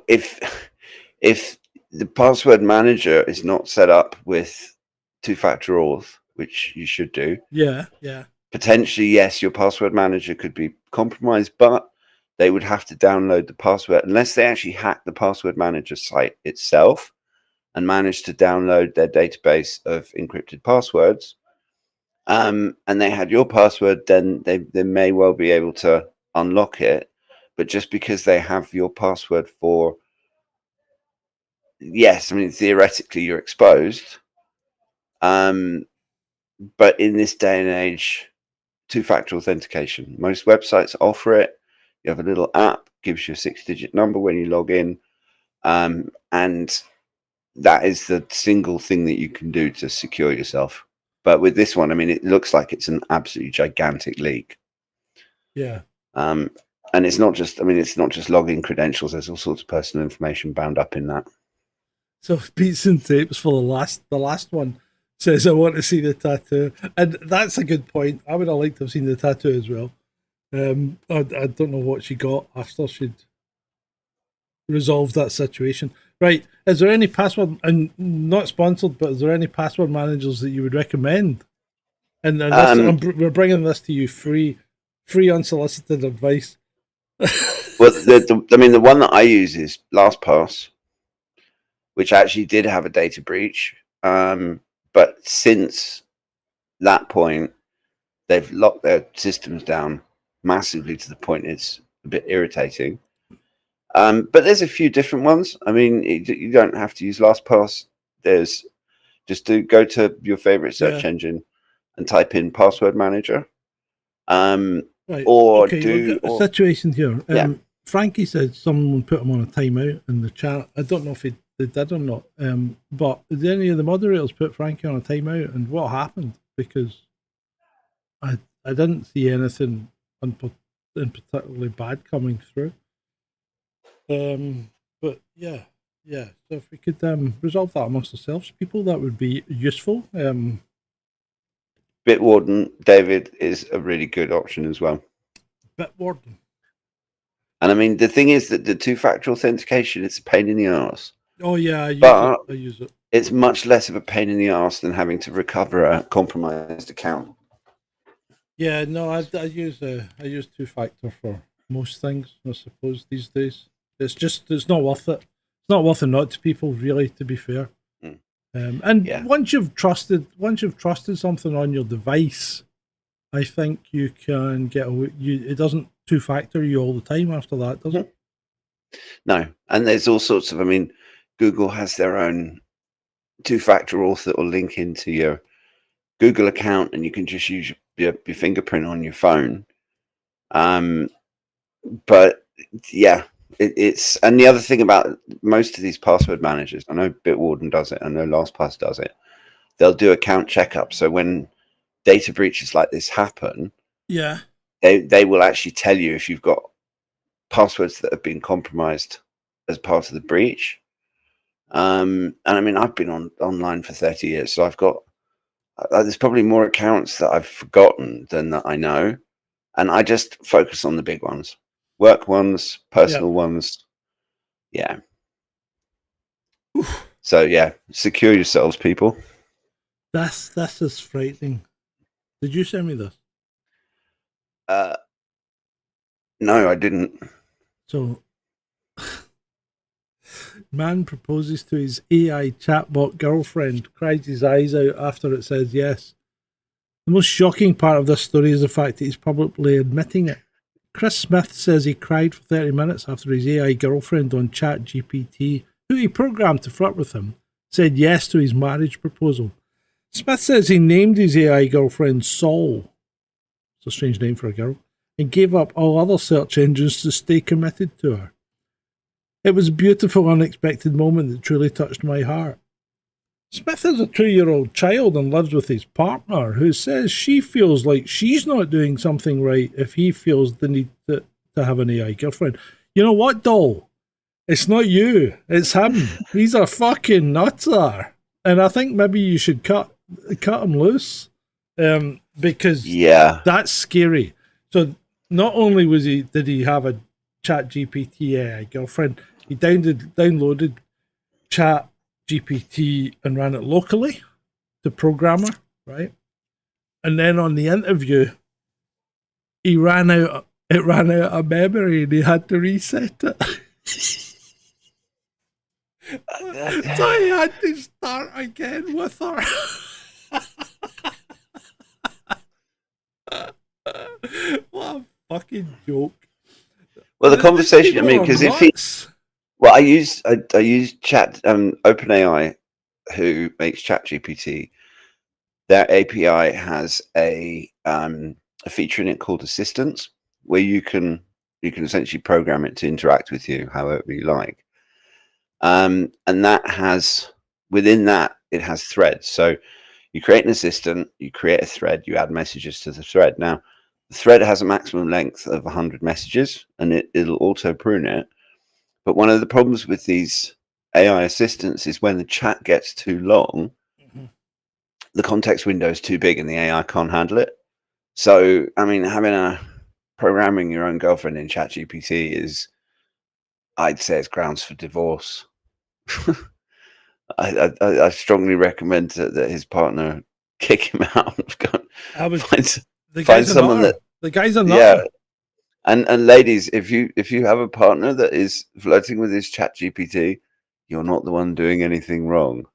if the password manager is not set up with two-factor auth, which you should do. Yeah. Potentially, yes, your password manager could be compromised, but they would have to download the password unless they actually hack the password manager site itself and manage to download their database of encrypted passwords. And they had your password, then they may well be able to unlock it. But just because they have your password for, yes, I mean, theoretically you're exposed. But in this day and age, two-factor authentication, most websites offer it. You have a little app, gives you a 6-digit number when you log in. And that is the single thing that you can do to secure yourself. But with this one, I mean, it looks like it's an absolutely gigantic leak. Yeah. And it's not just, I mean, it's not just login credentials. There's all sorts of personal information bound up in that. So Beats and Tapes for the last one says, I want to see the tattoo. And that's a good point. I would have liked to have seen the tattoo as well. I don't know what she got after she'd resolved that situation. Right. Is there any password, and not sponsored, but is there any password managers that you would recommend? And we're bringing this to you free unsolicited advice. Well, the one that I use is LastPass, which actually did have a data breach. But since that point, they've locked their systems down massively to the point it's a bit irritating. But there's a few different ones. I mean, you don't have to use LastPass. There's just to go to your favorite search engine and type in password manager. Right. Or situation here. Frankie said someone put him on a timeout in the chat. I don't know if they did or not. But did any of the moderators put Frankie on a timeout, and what happened? Because I didn't see anything in particularly bad coming through. But yeah. So if we could resolve that amongst ourselves, people, that would be useful. Bitwarden, David, is a really good option as well. Bitwarden. And I mean, the thing is that the two-factor authentication, it's a pain in the arse. Oh yeah, I But use it. it's much less of a pain in the arse than having to recover a compromised account. Yeah, no, I use two-factor for most things, I suppose, these days. It's not worth it. It's not worth a nut to people, really, to be fair. Mm. And Yeah. once you've trusted something on your device, I think you can get away. It doesn't two-factor you all the time after that, does it? No, and there's all sorts of. I mean, Google has their own two-factor auth that will link into your Google account, and you can just use your fingerprint on your phone. But yeah, it's and the other thing about most of these password managers, I know Bitwarden does it, I know LastPass does it. They'll do account checkup, so when data breaches like this happen, Yeah, they will actually tell you if you've got passwords that have been compromised as part of the breach. And I mean, I've been online for 30 years, so I've got there's probably more accounts that I've forgotten than that I know, and I just focus on the big ones, work ones, personal ones. Yeah. Oof. So yeah, secure yourselves, people. This is frightening. Did you send me this? No, I didn't. So, man proposes to his AI chatbot girlfriend, cries his eyes out after it says yes. The most shocking part of this story is the fact that he's publicly admitting it. Chris Smith says he cried for 30 minutes after his AI girlfriend on ChatGPT, who he programmed to flirt with him, said yes to his marriage proposal. Smith says he named his AI girlfriend Sol, it's a strange name for a girl, and gave up all other search engines to stay committed to her. It was a beautiful, unexpected moment that truly touched my heart. Smith has a 2-year-old child and lives with his partner, who says she feels like she's not doing something right if he feels the need to have an AI girlfriend. You know what, doll? It's not you, it's him. He's a fucking nutter. And I think maybe you should cut him loose, because that's scary. So not only did he have a ChatGPT AI girlfriend, he downloaded ChatGPT and ran it locally to program her, right? And then on the interview, it ran out of memory and he had to reset it. So he had to start again with her. What a fucking joke. Well, the conversation, I mean, because if he, well, I use Chat OpenAI, who makes ChatGPT. Their API has a feature in it called Assistance, where you can essentially program it to interact with you however you like. And that has, within that, it has threads. So you create an assistant, you create a thread, you add messages to the thread. Now, the thread has a maximum length of 100 messages, and it'll auto prune it. But one of the problems with these AI assistants is when the chat gets too long, the context window is too big and the AI can't handle it. So, I mean, programming your own girlfriend in ChatGPT is, I'd say, it's grounds for divorce. I strongly recommend that his partner kick him out. Find someone that the guy's a nutter. Yeah, and ladies, if you have a partner that is flirting with his ChatGPT, you're not the one doing anything wrong.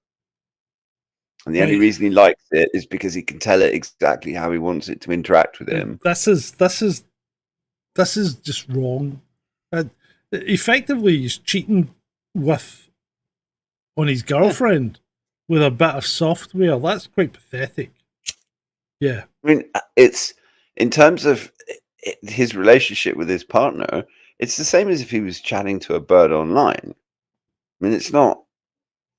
And the only reason he likes it is because he can tell it exactly how he wants it to interact with him. This is just wrong. Effectively, he's cheating on his girlfriend with a bit of software. That's quite pathetic. Yeah. I mean, it's in terms of his relationship with his partner, it's the same as if he was chatting to a bird online. I mean, it's not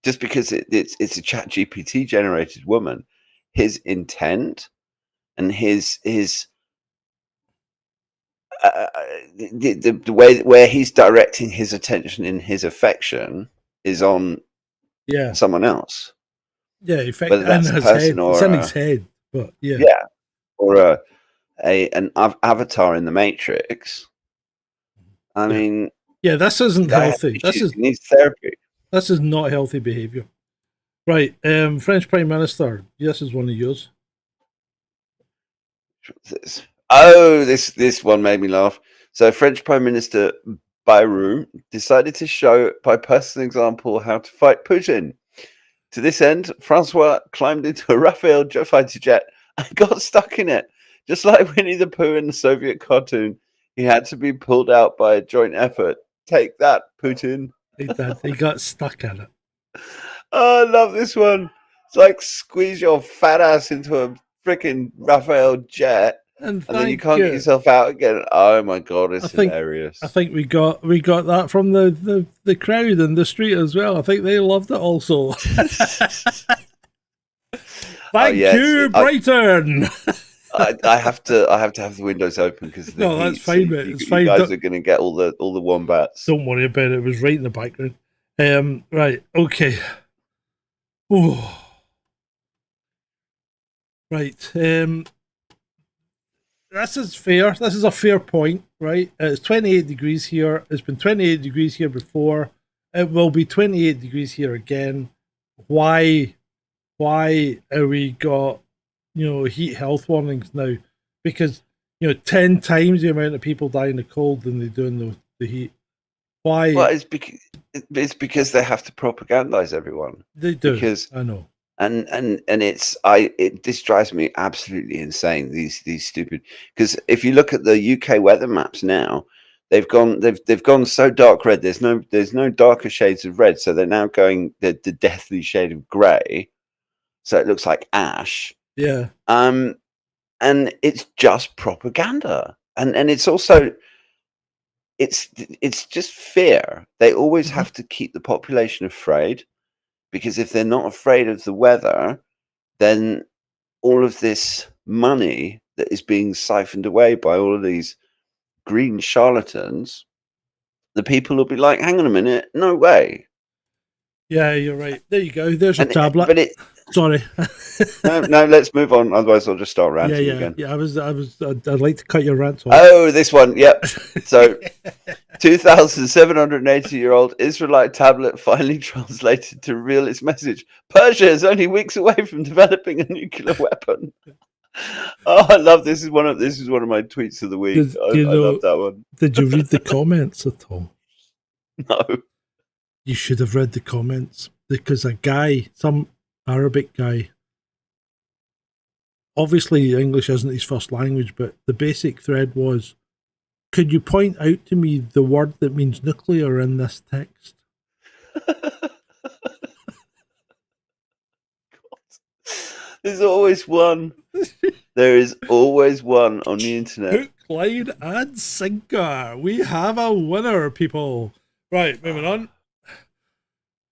just because it's a ChatGPT generated woman. His intent and his the way where he's directing his attention and his affection is on someone else. Yeah, effectively, in his head. It's in his head, but or an avatar in the Matrix. I mean, this isn't healthy. He needs therapy. This is not healthy behaviour. Right, French Prime Minister. This is one of yours. This one made me laugh. So French Prime Minister Bayrou decided to show by personal example how to fight Putin. To this end, Francois climbed into a Rafale jet fighter jet and got stuck in it. Just like Winnie the Pooh in the Soviet cartoon, he had to be pulled out by a joint effort. Take that, Putin. He did. He got stuck in it. Oh, I love this one. It's like squeeze your fat ass into a freaking Rafale jet, and then you can't get yourself out again. Oh my god, it's hilarious. I think we got that from the crowd in the street as well. I think they loved it also. Thank you, Brighton. I have to have the windows open because that's fine, mate. It's fine. You guys are going to get all the wombats. Don't worry about it. It was right in the background. Right. Okay. Oh. Right. This is fair. This is a fair point, right? It's 28 degrees here. It's been 28 degrees here before. It will be 28 degrees here again. Why are we got, heat health warnings now? Because, 10 times the amount of people die in the cold than they do in the heat. Why? Well, it's because they have to propagandize everyone. They do. Because I know. And this drives me absolutely insane. These stupid, because if you look at the UK weather maps now, they've gone so dark red. There's no darker shades of red, so they're now going the deathly shade of grey. So it looks like ash. Yeah. And it's just propaganda, and it's also it's just fear. They always have to keep the population afraid. Because if they're not afraid of the weather, then all of this money that is being siphoned away by all of these green charlatans, the people will be like, hang on a minute, no way. Yeah, you're right. There you go. There's a tablet. Sorry. no, let's move on. Otherwise, I'll just start ranting again. Yeah, I'd like to cut your rant off. Oh, this one. Yep. So, 2,780-year-old Israelite tablet finally translated to reveal its message. Persia is only weeks away from developing a nuclear weapon. Oh, I love this. This is one of my tweets of the week. I love that one. Did you read the comments at all? No. You should have read the comments, because a guy, some Arabic guy, obviously English isn't his first language, but the basic thread was, could you point out to me the word that means nuclear in this text? There's always one. There is always one on the internet. Hook, line, and sinker. We have a winner, people. Right, moving on.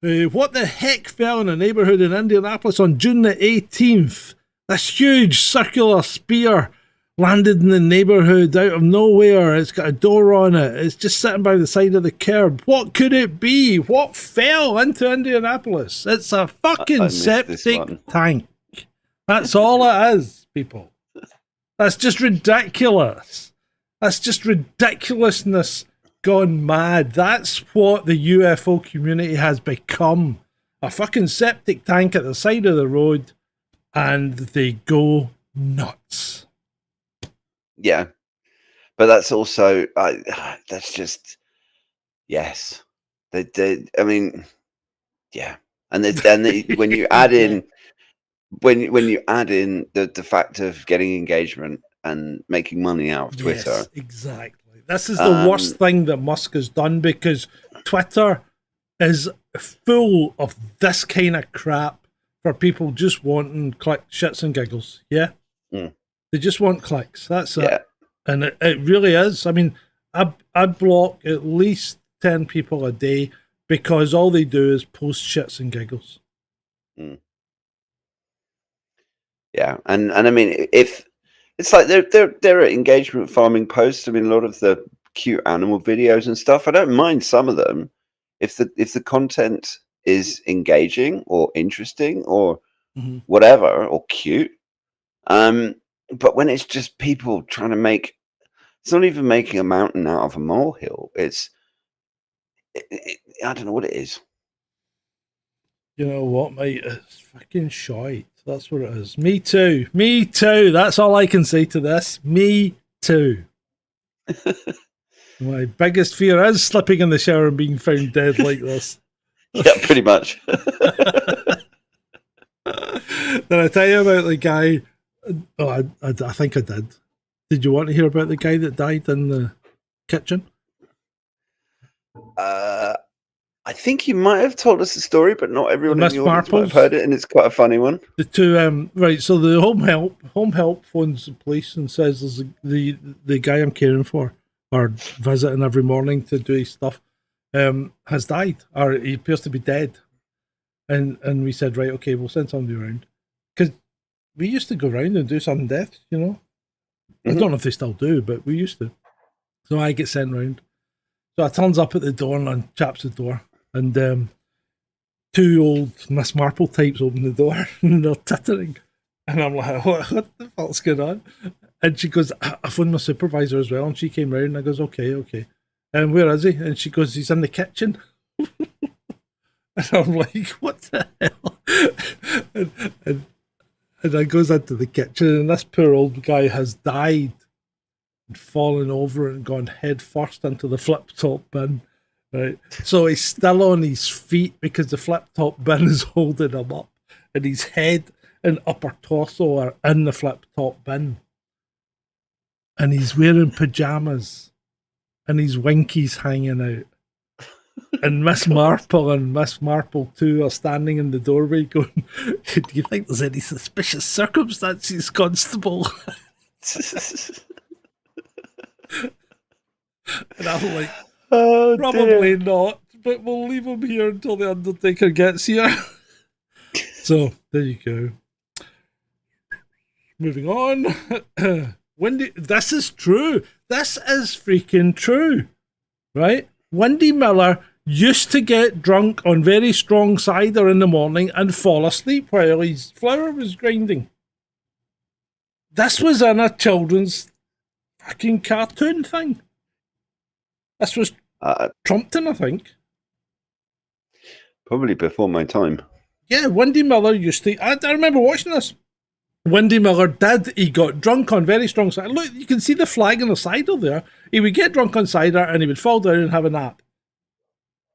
What the heck fell in a neighbourhood in Indianapolis on June the 18th? This huge circular spear landed in the neighbourhood out of nowhere. It's got a door on it. It's just sitting by the side of the curb. What could it be? What fell into Indianapolis? It's a fucking septic tank. That's all it is, people. That's just ridiculous. That's just ridiculousness gone mad. That's what the UFO community has become. A fucking septic tank at the side of the road, and they go nuts. Yeah. But that's also, that's just, yes. I mean, yeah. And when you add in, when you add in the fact of getting engagement and making money out of Twitter. Yes, exactly. This is the worst thing that Musk has done, because Twitter is full of this kind of crap for people just wanting click shits and giggles. Yeah? Mm. They just want clicks. That's it. And it really is. I mean, I block at least 10 people a day because all they do is post shits and giggles. Mm. Yeah. And I mean, if it's like there are engagement farming posts. I mean, a lot of the cute animal videos and stuff, I don't mind some of them if the content is engaging or interesting or whatever, or cute. But when it's just people trying to make, it's not even making a mountain out of a molehill. I don't know what it is. You know what, mate? It's fucking shite. That's what it is. Me too. Me too. That's all I can say to this. Me too. My biggest fear is slipping in the shower and being found dead like this. Yeah, pretty much. Did I tell you about the guy? Oh, I think I did. Did you want to hear about the guy that died in the kitchen? I think you might have told us the story, but not everyone in Miss the audience might have Marples? heard it, and it's quite a funny one. The two, right? So the home help phones the police and says there's the guy I'm caring for or visiting every morning to do his stuff, has died, or he appears to be dead. And we said, right, okay, we'll send somebody around, because we used to go around and do sudden deaths, you know. I don't know if they still do, but we used to. So I get sent round. So I turns up at the door and unchaps the door, and two old Miss Marple types open the door and they're tittering, and I'm like, what the fuck's going on? And she goes, I phoned my supervisor as well, and she came round, and I goes, okay, and where is he? And she goes, he's in the kitchen. And I'm like, what the hell? And I goes into the kitchen, and this poor old guy has died and fallen over and gone head first into the flip top bin. Right, so he's still on his feet because the flip top bin is holding him up, and his head and upper torso are in the flip top bin, and he's wearing pajamas, and his winkies hanging out. And Miss Marple and Miss Marple 2 are standing in the doorway going, do you think there's any suspicious circumstances, Constable? And I'm like, Oh, probably dear. not, but we'll leave him here until the Undertaker gets here. So, there you go. Moving on. This is true. This is freaking true. Right? Wendy Miller used to get drunk on very strong cider in the morning and fall asleep while his flour was grinding. This was in a children's fucking cartoon thing. This was Trumpton, I think. Probably before my time. Yeah, Wendy Miller used to... I remember watching this. Wendy Miller did. He got drunk on very strong cider. Look, you can see the flag on the cider there. He would get drunk on cider and he would fall down and have a nap.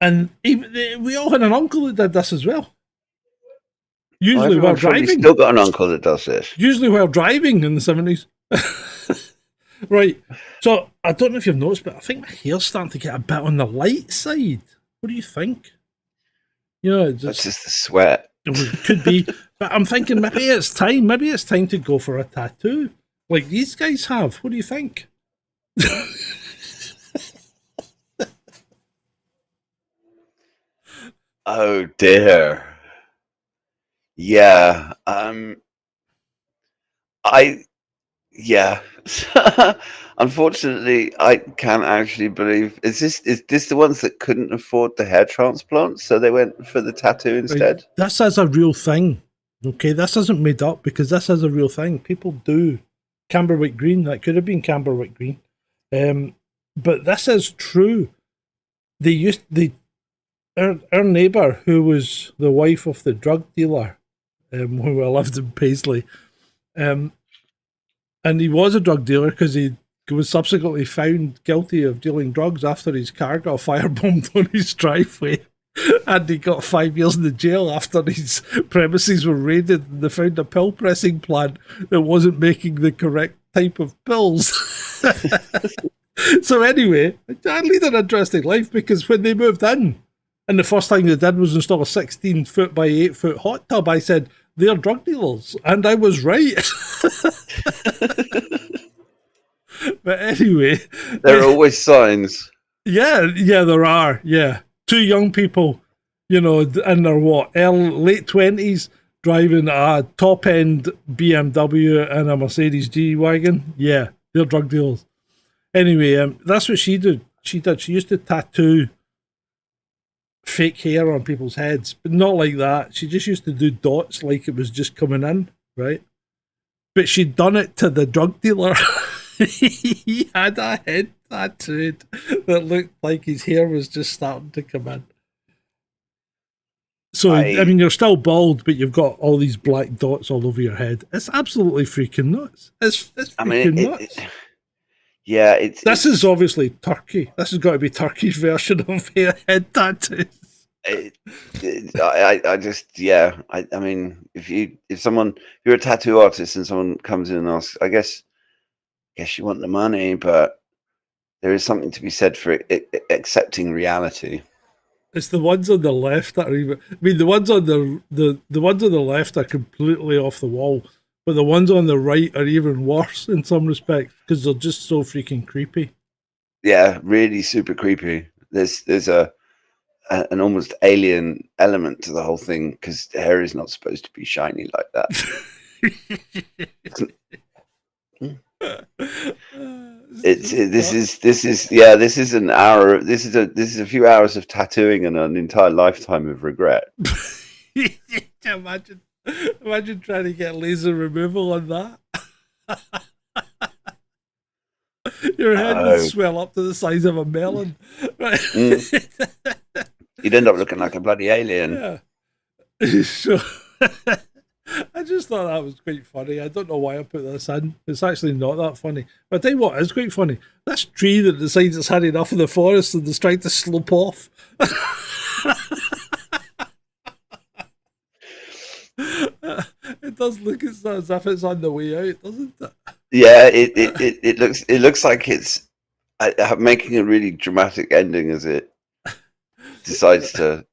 And we all had an uncle that did this as well. Usually while driving. Still got an uncle that does this. Usually while driving in the 70s. Right. So, I don't know if you've noticed, but I think my hair's starting to get a bit on the light side. What do you think? You know, That's just the sweat. It could be. But I'm thinking maybe it's time. Maybe it's time to go for a tattoo. Like these guys have. What do you think? Oh dear. Yeah. Unfortunately, I can't actually believe. Is this the ones that couldn't afford the hair transplant, so they went for the tattoo instead? Right. This is a real thing. Okay, this isn't made up because this is a real thing. People do. Camberwick Green. That could have been Camberwick Green. But this is true. Our neighbour, who was the wife of the drug dealer, who lived in Paisley, and he was a drug dealer because he was subsequently found guilty of dealing drugs after his car got firebombed on his driveway. And he got 5 years in the jail after his premises were raided and they found a pill pressing plant that wasn't making the correct type of pills. So anyway, I lead an interesting life because when they moved in, and the first thing they did was install a 16-foot by 8-foot hot tub, I said, they're drug dealers. And I was right. But anyway. There are always signs. Yeah, there are. Yeah. Two young people, you know, in their late 20s, driving a top-end BMW and a Mercedes G-Wagon. Yeah, they're drug dealers. Anyway, that's what she did. She used to tattoo fake hair on people's heads, but not like that. She just used to do dots like it was just coming in, right? But she'd done it to the drug dealer. He had a head tattooed that looked like his hair was just starting to come in. So, I mean, you're still bald, but you've got all these black dots all over your head. It's absolutely freaking nuts. It's freaking nuts. This is obviously Turkey. This has got to be Turkey's version of head tattoos. I mean, if you're a tattoo artist and someone comes in and asks, I guess you want the money, but there is something to be said for accepting reality. It's the ones on the left that are even. I mean, the ones on the ones on the left are completely off the wall, but the ones on the right are even worse in some respects because they're just so freaking creepy. Yeah, really super creepy. There's an almost alien element to the whole thing because hair is not supposed to be shiny like that. This is an hour. This is a few hours of tattooing and an entire lifetime of regret. Imagine trying to get laser removal on that. Your head would swell up to the size of a melon. Right? You'd end up looking like a bloody alien. Yeah. So I just thought that was quite funny. I don't know why I put this in. It's actually not that funny. But I tell you what, it's quite funny. This tree that decides it's had enough of the forest and is trying to slope off. It does look as if it's on the way out, doesn't it? Yeah, it looks like it's making a really dramatic ending as it decides to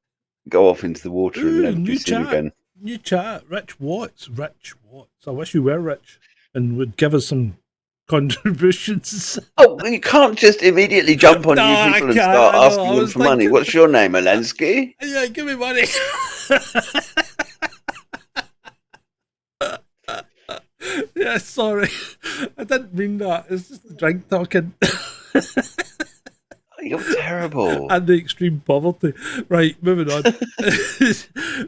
go off into the water and never be seen again. New chat, Rich Watts. I wish you were rich and would give us some contributions. Oh, you can't just immediately jump on new people and start asking them for money. What's your name, Elensky? Yeah, give me money. Yeah, sorry. I didn't mean that. It's just the drink talking. You're terrible. And the extreme poverty. Right, moving on.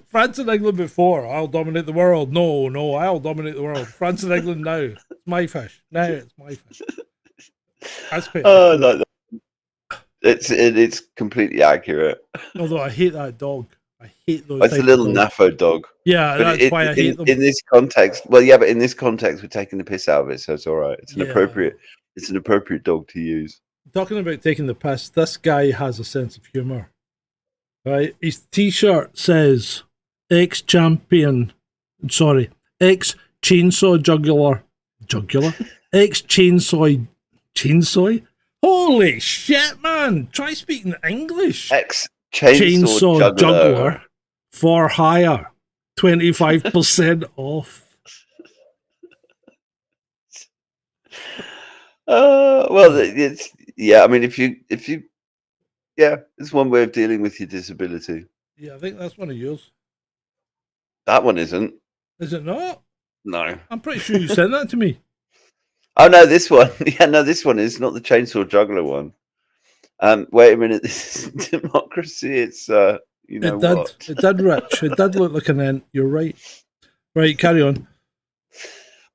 France and England before. I'll dominate the world. No, I'll dominate the world. France and England now. It's my fish. Now it's my fish. That's quite no. It's completely accurate. Although I hate that dog. I hate those. It's a little naffo dog. Yeah, but that's why I hate them. In this context, but in this context, we're taking the piss out of it, so it's all right. It's an appropriate dog to use. Talking about taking the piss, this guy has a sense of humor. Right? His t-shirt says ex-chainsaw jugular. Ex-chainsaw. Holy shit, man! Try speaking English. Ex-chainsaw juggler for hire. 25% off. It's I mean, if you it's one way of dealing with your disability. Yeah, I think that's one of yours. That one isn't. Is it not? No. I'm pretty sure you sent that to me. Oh no, this one. Yeah, no, this one is not the chainsaw juggler one. Wait a minute, this is democracy. It's what? It did, Rich. It did look like an ant. You're right. Right, carry on.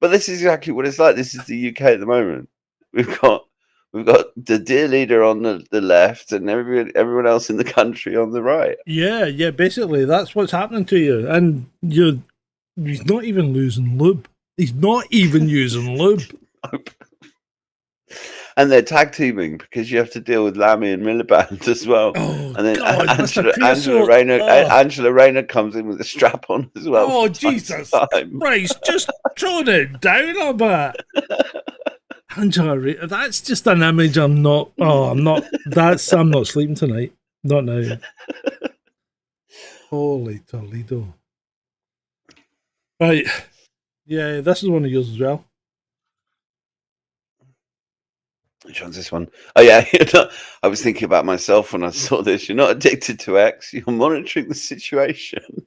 But this is exactly what it's like. This is the UK at the moment. We've got the dear leader on the left and everyone else in the country on the right. Yeah. Basically, that's what's happening to you, and he's not even losing lube. He's not even using lube. And they're tag teaming because you have to deal with Lammy and Miliband as well. Oh, and then God, Angela Rayner comes in with a strap on as well. Oh, Jesus Christ! Just tone it down a bit. Angela Rayner, that's just an image. I'm not sleeping tonight. Not now. Holy Toledo! Right, yeah, this is one of yours as well. Which one's this one? Oh yeah, I was thinking about myself when I saw this. You're not addicted to X. You're monitoring the situation.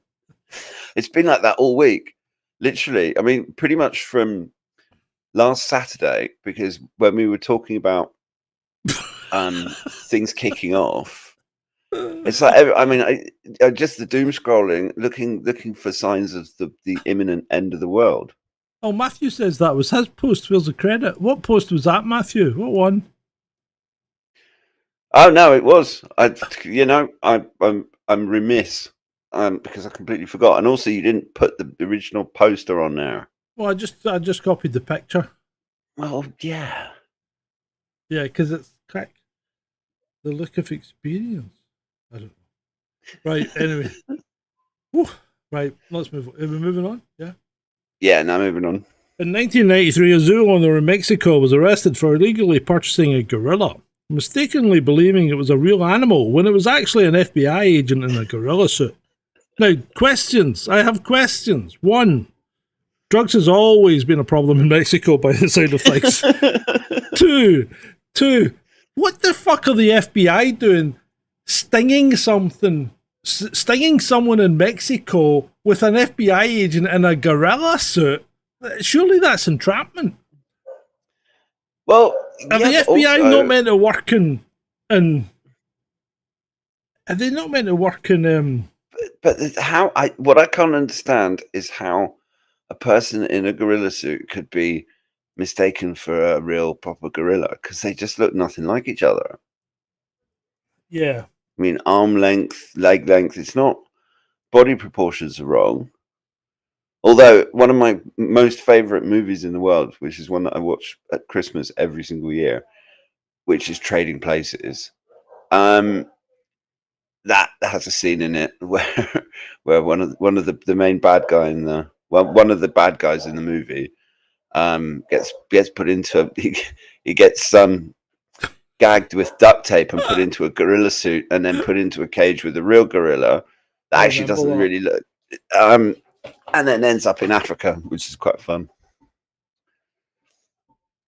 It's been like that all week, literally. I mean, pretty much from last Saturday, because when we were talking about things kicking off, it's like I just the doom scrolling, looking for signs of the imminent end of the world. Oh, Matthew says that was his post. Where's the credit? What post was that, Matthew? What one? Oh no, it was. I'm remiss. because I completely forgot. And also, you didn't put the original poster on there. Well, I just copied the picture. Well, yeah. Yeah, because it's crack. The look of experience. I don't know. Right, anyway. Whew. Right, let's move on. Are we moving on? Yeah. Yeah, now moving on. In 1993, a zoo owner in Mexico was arrested for illegally purchasing a gorilla, mistakenly believing it was a real animal when it was actually an FBI agent in a gorilla suit. Now, questions. I have questions. One, drugs has always been a problem in Mexico by the side of things. Two, what the fuck are the FBI doing stinging someone in Mexico with an FBI agent in a gorilla suit? Surely that's entrapment. Well, Are the FBI not meant to work in are they not meant to work in But what I can't understand is how a person in a gorilla suit could be mistaken for a real proper gorilla, because they just look nothing like each other. Yeah. I mean, arm length, leg length, it's not, body proportions are wrong. Although one of my most favorite movies in the world, which is one that I watch at Christmas every single year, which is Trading Places, that has a scene in it where one of the main bad guy in the one of the bad guys in the movie gets put into he gets gagged with duct tape and put into a gorilla suit and then put into a cage with a real gorilla that actually doesn't really look and then ends up in Africa, which is quite fun.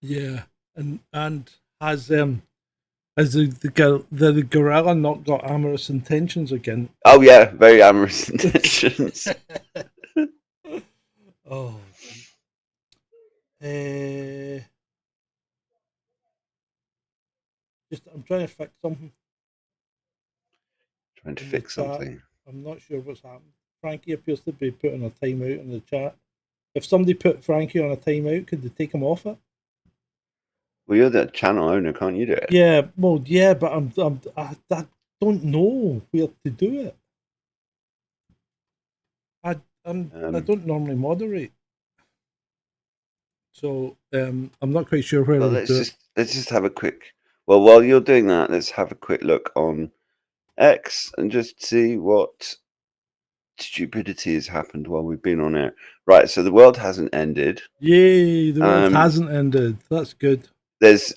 Yeah, and has the gorilla not got amorous intentions again? Oh yeah, very amorous intentions. Oh. I'm trying to fix something. Trying to fix something. I'm not sure what's happened. Frankie appears to be putting a timeout in the chat. If somebody put Frankie on a timeout, could they take him off it? Well, you're the channel owner, can't you do it? Yeah, well, yeah, but I don't know where to do it. I don't normally moderate, so I'm not quite sure where. Well, let's just have a quick. Well, while you're doing that, let's have a quick look on X and just see what stupidity has happened while we've been on air. Right, so the world hasn't ended. Yay, the world hasn't ended. That's good. There's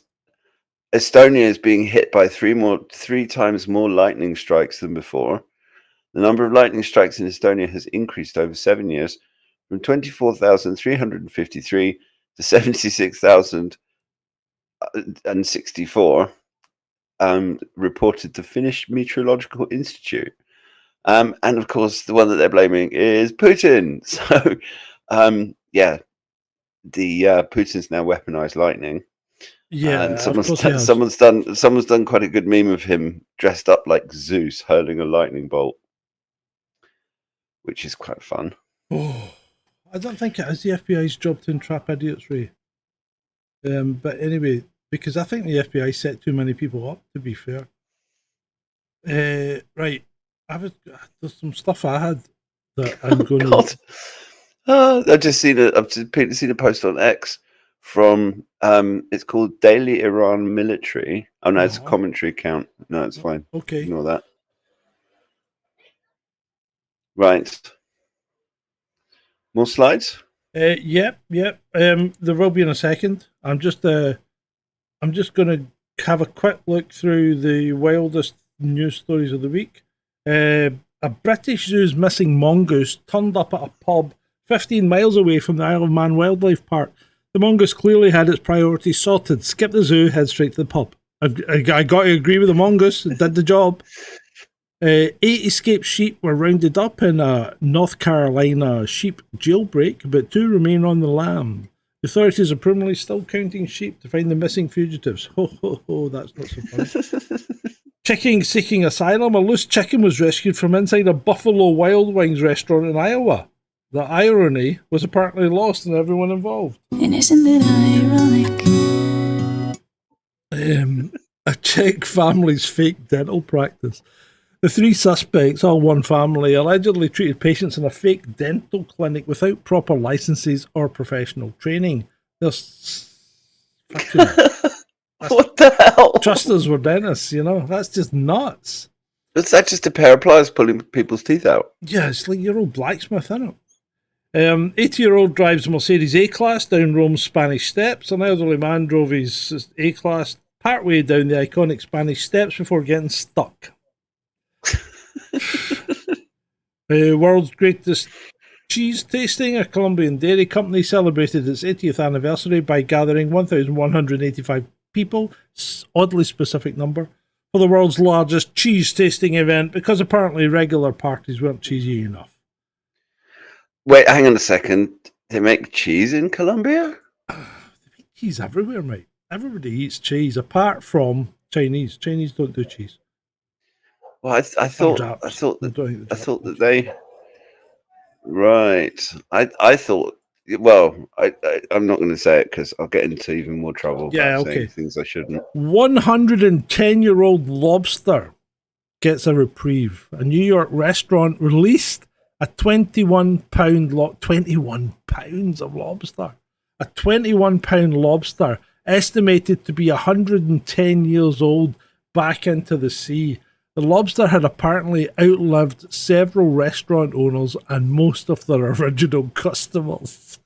Estonia is being hit by three times more lightning strikes than before. The number of lightning strikes in Estonia has increased over 7 years from 24,353 to 76,064, reported the Finnish Meteorological Institute. And of course, the one that they're blaming is Putin. So, Putin's now weaponized lightning. Yeah, and someone's done quite a good meme of him dressed up like Zeus hurling a lightning bolt, which is quite fun. Oh, I don't think it is the FBI's job to entrap idiots, Ray. But anyway, because I think the FBI set too many people up, to be fair. Right. There's some stuff I had that I'm going to. I've just seen a post on X from it's called Daily Iran Military. Oh no, it's a commentary account. No, it's fine. Okay, ignore that. Right. More slides? Yep. There will be in a second. I'm just going to have a quick look through the wildest news stories of the week. A British zoo's missing mongoose turned up at a pub 15 miles away from the Isle of Man Wildlife Park. The mongoose clearly had its priorities sorted. Skip the zoo, head straight to the pub. I got to agree with the mongoose. It did the job. 8 escaped sheep were rounded up in a North Carolina sheep jailbreak, but 2 remain on the lam. The authorities are permanently still counting sheep to find the missing fugitives. Ho, ho, ho, that's not so funny. Chicken seeking asylum. A loose chicken was rescued from inside a Buffalo Wild Wings restaurant in Iowa. The irony was apparently lost in everyone involved. And isn't it ironic? A Czech family's fake dental practice. The three suspects, all one family, allegedly treated patients in a fake dental clinic without proper licenses or professional training. Fucking What the hell? trusters were dentists, you know? That's just nuts. Is that just a pair of pliers pulling people's teeth out? Yeah, it's like your old blacksmith, isn't it? 80-year-old drives a Mercedes A-Class down Rome's Spanish Steps. An elderly man drove his A-Class partway down the iconic Spanish Steps before getting stuck. World's greatest cheese tasting, a Colombian dairy company, celebrated its 80th anniversary by gathering 1,185 people, oddly specific number, for the world's largest cheese tasting event because apparently regular parties weren't cheesy enough. Wait, hang on a second. They make cheese in Colombia? They make cheese everywhere, mate. Everybody eats cheese apart from Chinese. Chinese don't do cheese. Well, I thought that they. Right. I thought. Well, I'm not going to say it because I'll get into even more trouble. Yeah, by okay. saying things I shouldn't. 110-year-old lobster gets a reprieve. A New York restaurant released a 21-pound 21 pounds of lobster. A 21-pound lobster estimated to be 110 years old back into the sea. The lobster had apparently outlived several restaurant owners and most of their original customers.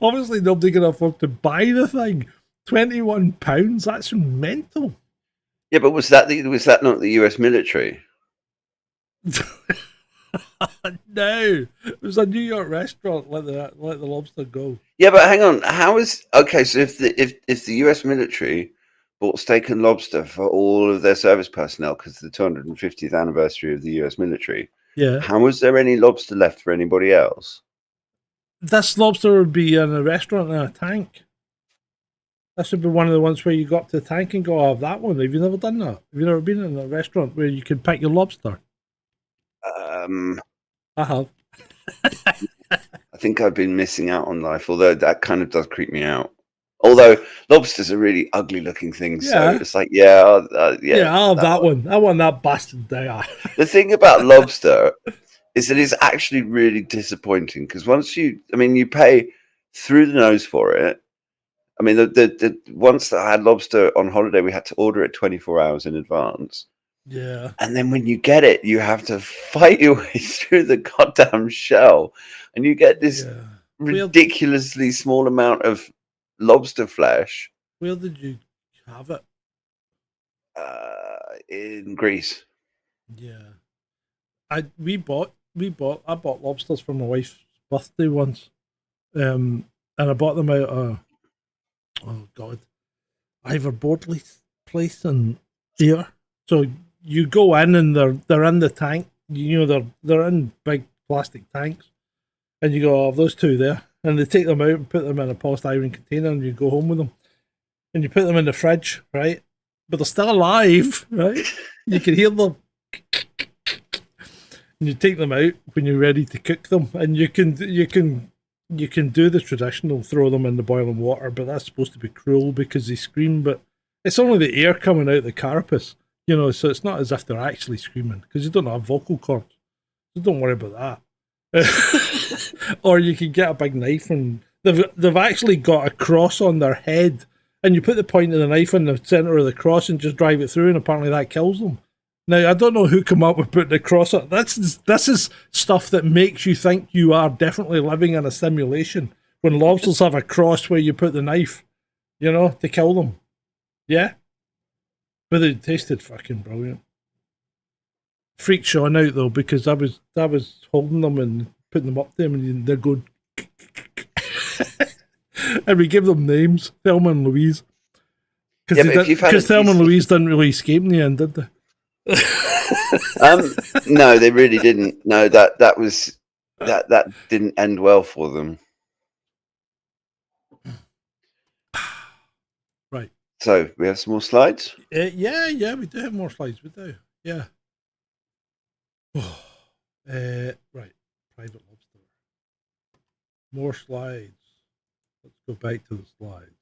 Obviously, nobody can afford to buy the thing. £21, that's mental. Yeah, but was that not the US military? No, it was a New York restaurant. Let the lobster go. Yeah, but hang on. How is okay? So if the US military bought steak and lobster for all of their service personnel because of the 250th anniversary of the US military, Yeah, how was there any lobster left for anybody else? this lobster would be in a restaurant in a tank. This would be one of the ones where you go up to the tank and go, "Oh, that one." Have you never done that? Have you never been in a restaurant where you can pick your lobster? I have. I think I've been missing out on life, although that kind of does creep me out. Although lobsters are really ugly looking things, so it's like, I'll have that one. I want that bastard there. The thing about lobster is that it's actually really disappointing because you pay through the nose for it. I mean, the once that I had lobster on holiday, we had to order it 24 hours in advance. Yeah. And then when you get it, you have to fight your way through the goddamn shell. And you get this ridiculously small amount of lobster flesh. Where did you have it? In Greece. Yeah. I bought lobsters for my wife's birthday once. And I bought them out of Ivor Boardley's place in here. So you go in and they're in the tank. You know, they're in big plastic tanks. And you go, "Oh, those two there." And they take them out and put them in a polystyrene container and you go home with them. And you put them in the fridge, right? But they're still alive, right? You can hear them. And you take them out when you're ready to cook them. And you can do the traditional throw them in the boiling water, but that's supposed to be cruel because they scream, but it's only the air coming out the carapace, you know, so it's not as if they're actually screaming because you don't have vocal cords. So don't worry about that. Or you can get a big knife and they've actually got a cross on their head and you put the point of the knife in the center of the cross and just drive it through and apparently that kills them. Now, I don't know who came up with putting the cross on. This is stuff that makes you think you are definitely living in a simulation. When lobsters have a cross where you put the knife, you know, to kill them. Yeah? But they tasted fucking brilliant. Freaked Sean out, though, because I was holding them and putting them up to him and they're going... and we give them names, Thelma and Louise. Because Thelma and Louise didn't really escape in the end, did they? No, they really didn't. No, that didn't end well for them. Right. So we have some more slides. Yeah, we do have more slides. We do. Yeah. Right. Private lobster. More slides. Let's go back to the slides.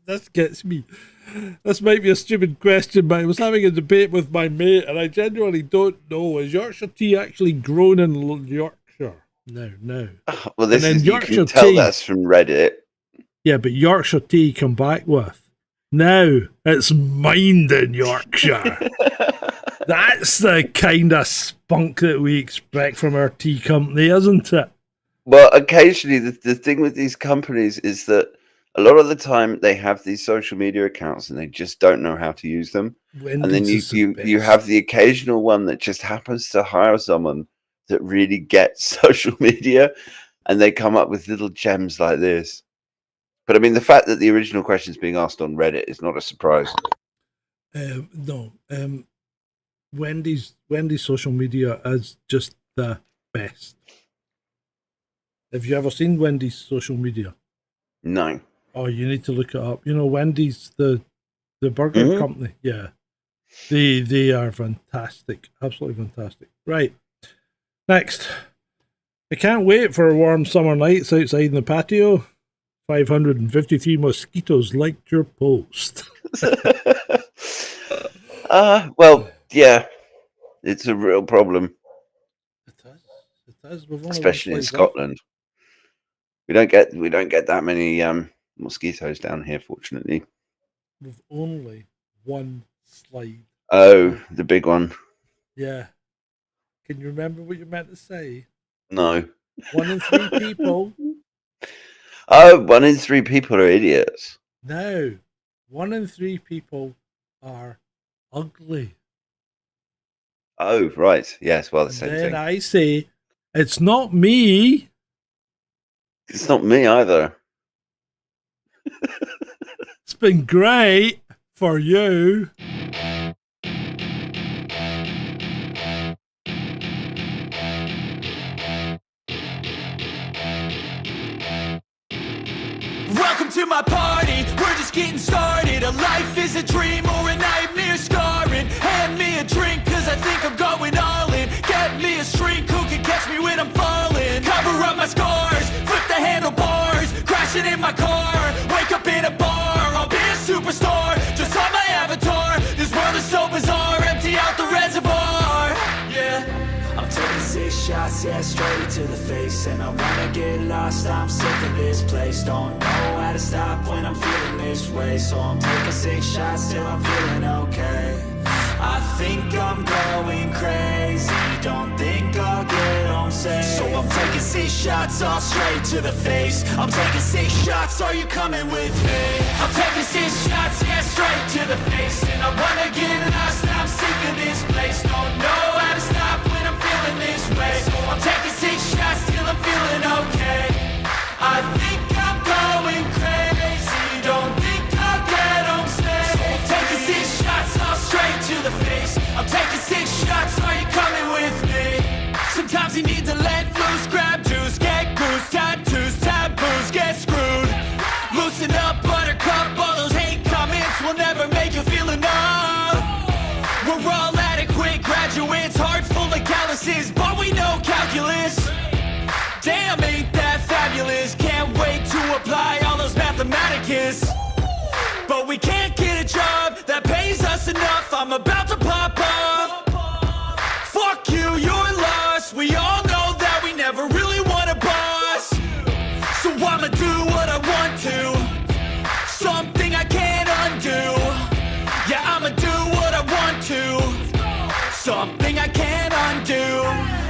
This gets me. This might be a stupid question, but I was having a debate with my mate, and I genuinely don't know. Is Yorkshire tea actually grown in Yorkshire? No. Well, this And then is, you Yorkshire can tell tea- that's from Reddit. Yeah, but Yorkshire tea come back with. Now, it's mined in Yorkshire. That's the kind of spunk that we expect from our tea company, isn't it? Well, occasionally the thing with these companies is that a lot of the time they have these social media accounts and they just don't know how to use them. And then you have the occasional one that just happens to hire someone that really gets social media, and they come up with little gems like this. But I mean, the fact that the original question is being asked on Reddit is not a surprise. No. Wendy's social media is just the best. Have you ever seen Wendy's social media? No. Oh, you need to look it up. You know, Wendy's, the burger company. Yeah. They are fantastic. Absolutely fantastic. Right. Next. I can't wait for warm summer nights outside in the patio. 553 mosquitoes liked your post. Well, yeah. It's a real problem. It is. We've only Especially in one slide Scotland. We don't get that many mosquitoes down here, fortunately. left. We've only one slide. Oh, the big one. Yeah. Can you remember what you meant to say? No. 1 in 3 people. Oh, 1 in 3 people are idiots. No. 1 in 3 people are ugly. Oh, right. Yes, well, the And same then thing. I say, it's not me. It's not me either. It's been great for you. Welcome to my party, we're just getting started. A life is a dream or a nightmare scarring. Hand me a drink cause I think I'm going all in. Get me a shrink who can catch me when I'm falling. Cover up my scars, flip the handlebars. Crashing in my car, wake up in a bar. I'll be a superstar, just on my avatar. This world is so bizarre, empty out the reservoir. Yeah, I'm taking 6 shots, yeah, straight to the face. And I wanna get lost, I'm sick of this place. Don't know how to stop when I'm feeling this way. So I'm taking 6 shots till I'm feeling okay. I think I'm going crazy, don't think I'll get home safe. So I'm taking 6 shots all straight to the face. I'm taking 6 shots, are you coming with me? I'm taking 6 shots, yeah, straight to the face. And I wanna get lost, I'm sick of this place. Don't know how to stop when I'm feeling this way. So I'm taking 6 shots till I'm feeling okay. I think I'm going crazy, don't think I'll get home safe. So I'm taking 6 shots all straight to the face. I'm taking 6 shots, are you coming with me? Sometimes you need to let loose, grab juice, get goose, tattoos, taboos, get screwed. Loosen up, buttercup, all those hate comments will never make you feel enough. We're all adequate graduates, heart full of calluses, but we know calculus. Damn, ain't that fabulous? Can't wait to apply all those mathematicus. But we can't get a job that pays us enough. I'm about to pop off. Fuck you, you're lost. We all know that we never really want a boss. So I'ma do what I want to. Something I can't undo. Yeah, I'ma do what I want to. Something I can't undo.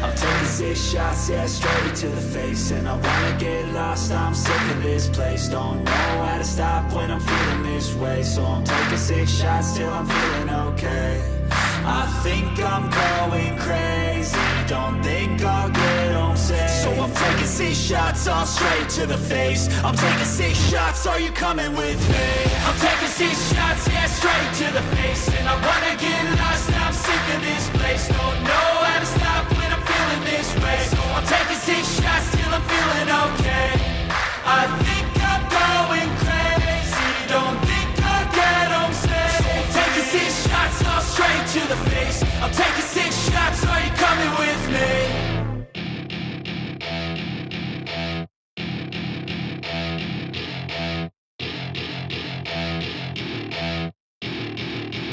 I'm taking 6 shots, yeah, straight to the face. And I wanna get lost, I'm sick of this place. Don't know how to stop when I'm feeling this way. So I'm taking 6 shots till I'm feeling okay. I think I'm going crazy, don't think I'll get home safe. So I'm taking 6 shots all straight to the face. I'm taking 6 shots, are you coming with me? I'm taking 6 shots, yeah, straight to the face. And I wanna get lost, I'm sick of this place. Don't know how to stop when I'm feeling this way. So I'm taking 6 shots till I'm feeling okay. I think I'm going crazy, don't think I'll get home safe. So I'm taking 6 shots all straight to the face. I'm taking 6 shots, are you